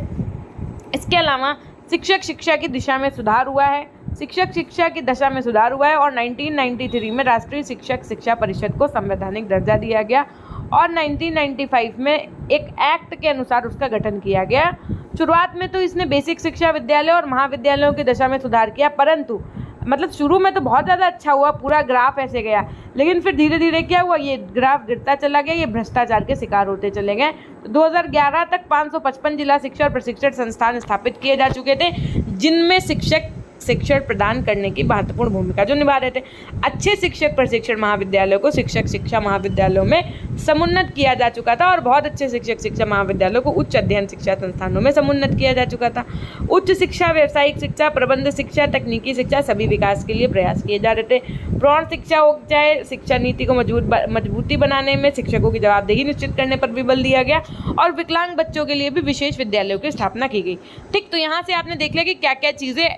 इसके अलावा शिक्षक शिक्षा की दिशा में सुधार हुआ है। शिक्षक शिक्षा की दशा में सुधार हुआ है और 1993 में राष्ट्रीय शिक्षक शिक्षा परिषद को संवैधानिक दर्जा दिया गया और 1995 में एक एक्ट के अनुसार उसका गठन किया गया। शुरुआत में तो इसने बेसिक शिक्षा विद्यालय और महाविद्यालयों की दशा में सुधार किया, परंतु मतलब शुरू में तो बहुत ज़्यादा अच्छा हुआ, पूरा ग्राफ ऐसे गया, लेकिन फिर धीरे धीरे क्या हुआ, ये ग्राफ गिरता चला गया, ये भ्रष्टाचार के शिकार होते चले गए। 2011 तक 555 जिला शिक्षा और प्रशिक्षण संस्थान स्थापित किए जा चुके थे, जिनमें शिक्षक शिक्षण प्रदान करने की महत्वपूर्ण भूमिका जो निभा रहे थे। अच्छे शिक्षक प्रशिक्षण महाविद्यालयों को शिक्षक शिक्षा महाविद्यालयों में समुन्नत किया जा चुका था और बहुत अच्छे शिक्षक शिक्षा महाविद्यालयों को उच्च अध्ययन शिक्षा संस्थानों में समुन्नत किया जा चुका था। उच्च शिक्षा, व्यावसायिक शिक्षा, प्रबंध शिक्षा, तकनीकी शिक्षा सभी विकास के लिए प्रयास किए जा रहे थे। प्रौढ़ शिक्षा हो चाहे शिक्षा नीति को मजबूती बनाने में शिक्षकों की जवाबदेही निश्चित करने पर भी बल दिया गया और विकलांग बच्चों के लिए भी विशेष विद्यालयों की स्थापना की गई। ठीक, तो यहाँ से आपने देख लिया कि क्या क्या चीज़ें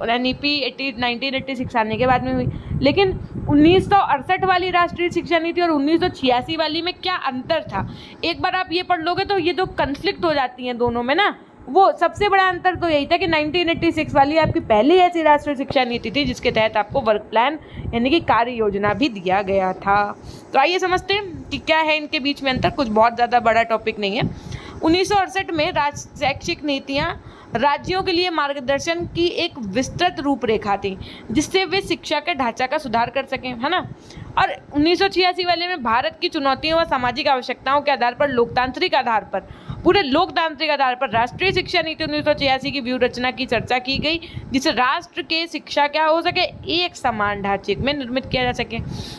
NEP 1986 आने के बाद में हुई। लेकिन 1968 वाली राष्ट्रीय शिक्षा नीति और 1986 वाली में क्या अंतर था, एक बार आप ये पढ़ लोगे तो ये जो कन्फ्लिक्ट हो जाती हैं दोनों में ना, वो सबसे बड़ा अंतर तो यही था कि 1986 वाली आपकी पहली ऐसी राष्ट्रीय शिक्षा नीति थी जिसके तहत आपको वर्क प्लान यानी कि कार्य योजना भी दिया गया था। तो आइए समझते हैं कि क्या है इनके बीच में अंतर। कुछ बहुत ज़्यादा बड़ा टॉपिक नहीं है। 1968 में शैक्षिक नीतियाँ राज्यों के लिए मार्गदर्शन की एक विस्तृत रूपरेखा थी जिससे वे शिक्षा के ढांचा का सुधार कर सकें, है ना। और 1986 वाले में भारत की चुनौतियों व सामाजिक आवश्यकताओं के आधार पर पूरे लोकतांत्रिक आधार पर राष्ट्रीय शिक्षा नीति 1986 की व्यूह रचना की चर्चा की गई, जिससे राष्ट्र के शिक्षा क्या हो सके, एक समान ढांचे में निर्मित किया जा सके।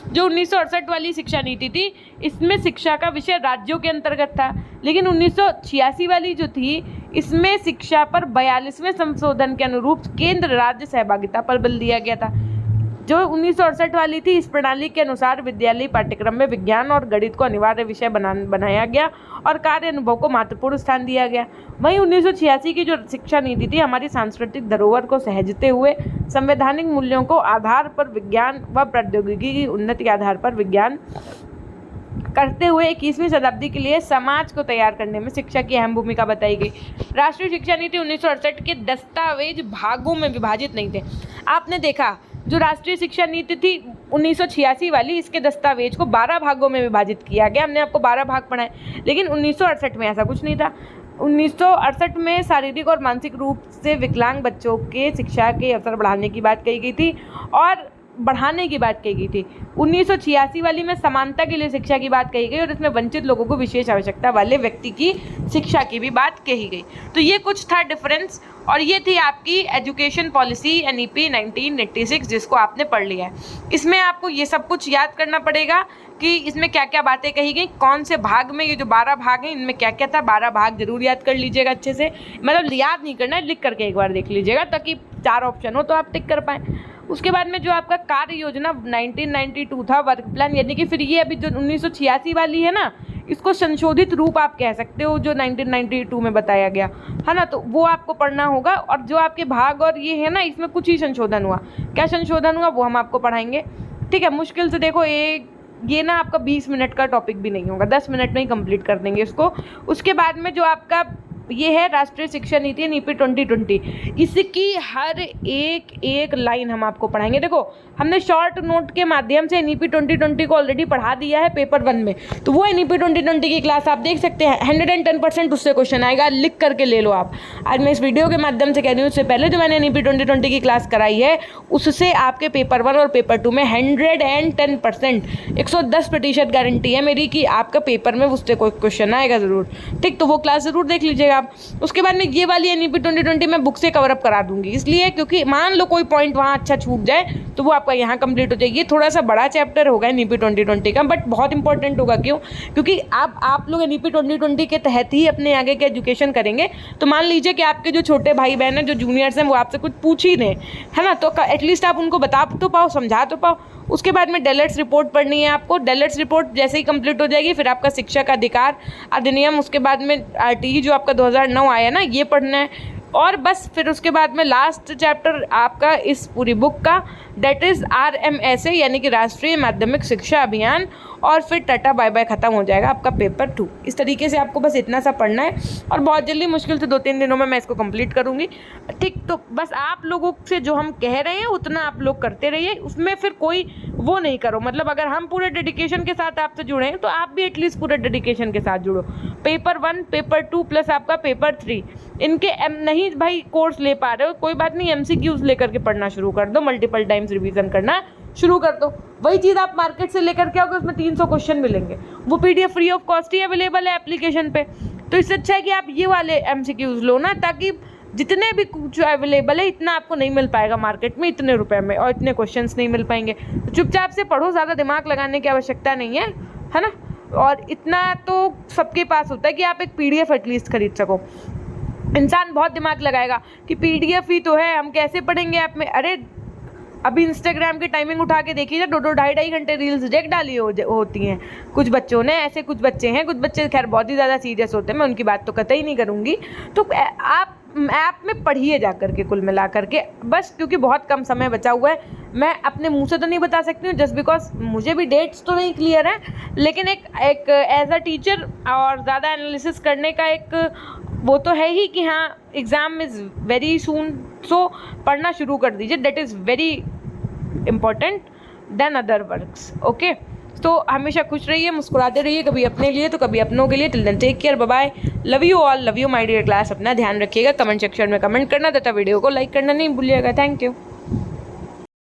जो 1968 वाली शिक्षा नीति थी इसमें शिक्षा का विषय राज्यों के अंतर्गत था, लेकिन 1986 वाली जो थी इसमें शिक्षा पर 42वें संशोधन के अनुरूप केंद्र राज्य सहभागिता पर बल दिया गया था। जो 1968 वाली थी इस प्रणाली के अनुसार विद्यालयी पाठ्यक्रम में विज्ञान और गणित को अनिवार्य विषय बनाया गया और कार्य अनुभव को महत्वपूर्ण स्थान दिया गया। वहीं 1986 की जो शिक्षा नीति थी हमारी सांस्कृतिक धरोहर को सहेजते हुए संवैधानिक मूल्यों को आधार पर विज्ञान व प्रौद्योगिकी की उन्नति के आधार पर विज्ञान करते हुए 21वीं शताब्दी के लिए समाज को तैयार करने में शिक्षा की अहम भूमिका बताई गई। राष्ट्रीय शिक्षा नीति 1968 के दस्तावेज भागों में विभाजित नहीं थे। आपने देखा जो राष्ट्रीय शिक्षा नीति थी 1986 वाली, इसके दस्तावेज को 12 भागों में विभाजित किया गया, हमने आपको 12 भाग पढ़ाए, लेकिन 1968 में ऐसा कुछ नहीं था। 1968 में शारीरिक और मानसिक रूप से विकलांग बच्चों के शिक्षा के अवसर बढ़ाने की बात कही गई थी और बढ़ाने की बात कही गई थी। 1986 वाली में समानता के लिए शिक्षा की बात कही गई और इसमें वंचित लोगों को विशेष आवश्यकता वाले व्यक्ति की शिक्षा की भी बात कही गई। तो ये कुछ था डिफरेंस और ये थी आपकी एजुकेशन पॉलिसी NEP 1986 जिसको आपने पढ़ लिया है। इसमें आपको ये सब कुछ याद करना पड़ेगा कि इसमें क्या क्या बातें कही गई, कौन से भाग में, ये जो 12 भाग हैं इनमें क्या क्या था, 12 भाग जरूर याद कर लीजिएगा अच्छे से, मतलब याद नहीं करना है, लिख करके एक बार देख लीजिएगा ताकि 4 ऑप्शन हो तो आप टिक कर पाएँ। उसके बाद में जो आपका कार्य योजना 1992 था वर्क प्लान, यानी कि फिर ये अभी जो 1986 वाली है ना इसको संशोधित रूप आप कह सकते हो जो 1992 में बताया गया है ना, तो वो आपको पढ़ना होगा। और जो आपके भाग और ये है ना इसमें कुछ ही संशोधन हुआ, क्या संशोधन हुआ वो हम आपको पढ़ाएंगे, ठीक है। मुश्किल से देखो ये ना आपका 20 मिनट का टॉपिक भी नहीं होगा, 10 मिनट में ही कंप्लीट कर देंगे इसको। उसके बाद में जो आपका ये है राष्ट्रीय शिक्षा नीति NEP 2020, इसकी हर एक लाइन हम आपको पढ़ाएंगे। देखो हमने शॉर्ट नोट के माध्यम से NEP 2020 को ऑलरेडी पढ़ा दिया है पेपर 1 में, तो वो NEP 2020 की क्लास आप देख सकते हैं। 110% उससे क्वेश्चन आएगा, लिख करके ले लो आप। आज मैं इस वीडियो के माध्यम से कह रही हूँ, उससे पहले जो मैंने NEP 2020 की क्लास कराई है उससे आपके पेपर 1 और पेपर 2 में 110% 110% गारंटी है मेरी कि आपका पेपर में उससे कोई क्वेश्चन आएगा ज़रूर, ठीक। तो वो क्लास ज़रूर देख लीजिएगा आप। उसके बाद में ये वाली NEP 2020 मैं बुक से कवर अप करा दूंगी, इसलिए क्योंकि मान लो कोई पॉइंट वहाँ अच्छा छूट जाए तो वो आपका यहाँ कंप्लीट हो जाए। ये थोड़ा सा बड़ा चैप्टर होगा NEP 2020 का, बट बहुत इंपॉर्टेंट होगा। क्यों? क्योंकि आप लोग NEP 2020 के तहत ही अपने आगे के एजुकेशन करेंगे। तो मान लीजिए कि आपके जो छोटे भाई बहन हैं, जो जूनियर्स हैं, वो आपसे कुछ पूछ ही दें, है ना, तो एटलीस्ट आप उनको बता तो पाओ, समझा तो पाओ। उसके बाद में डेलर्स रिपोर्ट पढ़नी है आपको। डेलर्स रिपोर्ट जैसे ही कंप्लीट हो जाएगी फिर आपका शिक्षक अधिकार अधिनियम, उसके बाद में RTE जो आपका 2009 आया ना, ये पढ़ना है। और बस फिर उसके बाद में लास्ट चैप्टर आपका इस पूरी बुक का डेट इज़ RMSA यानी कि राष्ट्रीय माध्यमिक शिक्षा अभियान, और फिर टाटा बाय बाय ख़त्म हो जाएगा आपका पेपर 2। इस तरीके से आपको बस इतना सा पढ़ना है और बहुत जल्दी, मुश्किल से 2-3 दिनों में मैं इसको कंप्लीट करूँगी। ठीक, तो बस आप लोगों से जो हम कह रहे हैं उतना आप लोग करते रहिए, उसमें फिर कोई वो नहीं करो, मतलब अगर हम पूरे डेडिकेशन के साथ आपसे जुड़े हैं तो आप भी एटलीस्ट पूरे डेडिकेशन के साथ जुड़ो। पेपर 1, पेपर 2 प्लस आपका पेपर 3, इनके नहीं भाई कोर्स ले पा रहे हो, कोई बात नहीं, MCQs लेकर के पढ़ना शुरू कर दो, मल्टीपल टाइम्स रिवीजन करना शुरू कर दो। वही चीज़ आप मार्केट से लेकर के आओगे, उसमें 300 क्वेश्चन मिलेंगे, वो PDF free of cost he available है एप्लीकेशन पे। तो इससे अच्छा है कि आप ये वाले MCQs लो ना, ताकि जितने भी कुछ अवेलेबल है इतना आपको नहीं मिल पाएगा मार्केट में इतने रुपए में, और इतने क्वेश्चंस नहीं मिल पाएंगे। तो चुपचाप से पढ़ो, ज़्यादा दिमाग लगाने की आवश्यकता नहीं है ना। और इतना तो सबके पास होता है कि आप एक PDF एटलीस्ट खरीद सको। इंसान बहुत दिमाग लगाएगा कि PDF ही तो है, हम कैसे पढ़ेंगे ऐप में। अरे अभी इंस्टाग्राम की टाइमिंग उठा के देखिए, 2-2 ढाई घंटे रील्स देख डाली होती हैं कुछ बच्चों ने। ऐसे कुछ बच्चे हैं, कुछ बच्चे खैर बहुत ही ज़्यादा सीरियस होते हैं, मैं उनकी बात तो कतई नहीं करूँगी। तो आप ऐप में पढ़िए जा करके, कुल मिला करके बस, क्योंकि बहुत कम समय बचा हुआ है। मैं अपने मुंह से तो नहीं बता सकती हूँ, जस्ट बिकॉज मुझे भी डेट्स तो नहीं क्लियर है, लेकिन एक एज अ टीचर और ज़्यादा एनालिसिस करने का एक वो तो है ही कि हाँ एग्ज़ाम इज़ वेरी सून, सो पढ़ना शुरू कर दीजिए, that is very important than other works. Okay, तो हमेशा खुश रहिए, मुस्कुराते रहिए, कभी अपने लिए तो कभी अपनों के लिए। Till then take care, bye bye, love you all, love you my dear class. अपना ध्यान रखिएगा, कमेंट सेक्शन में कमेंट करना तथा वीडियो को लाइक करना नहीं भूलिएगा। Thank you.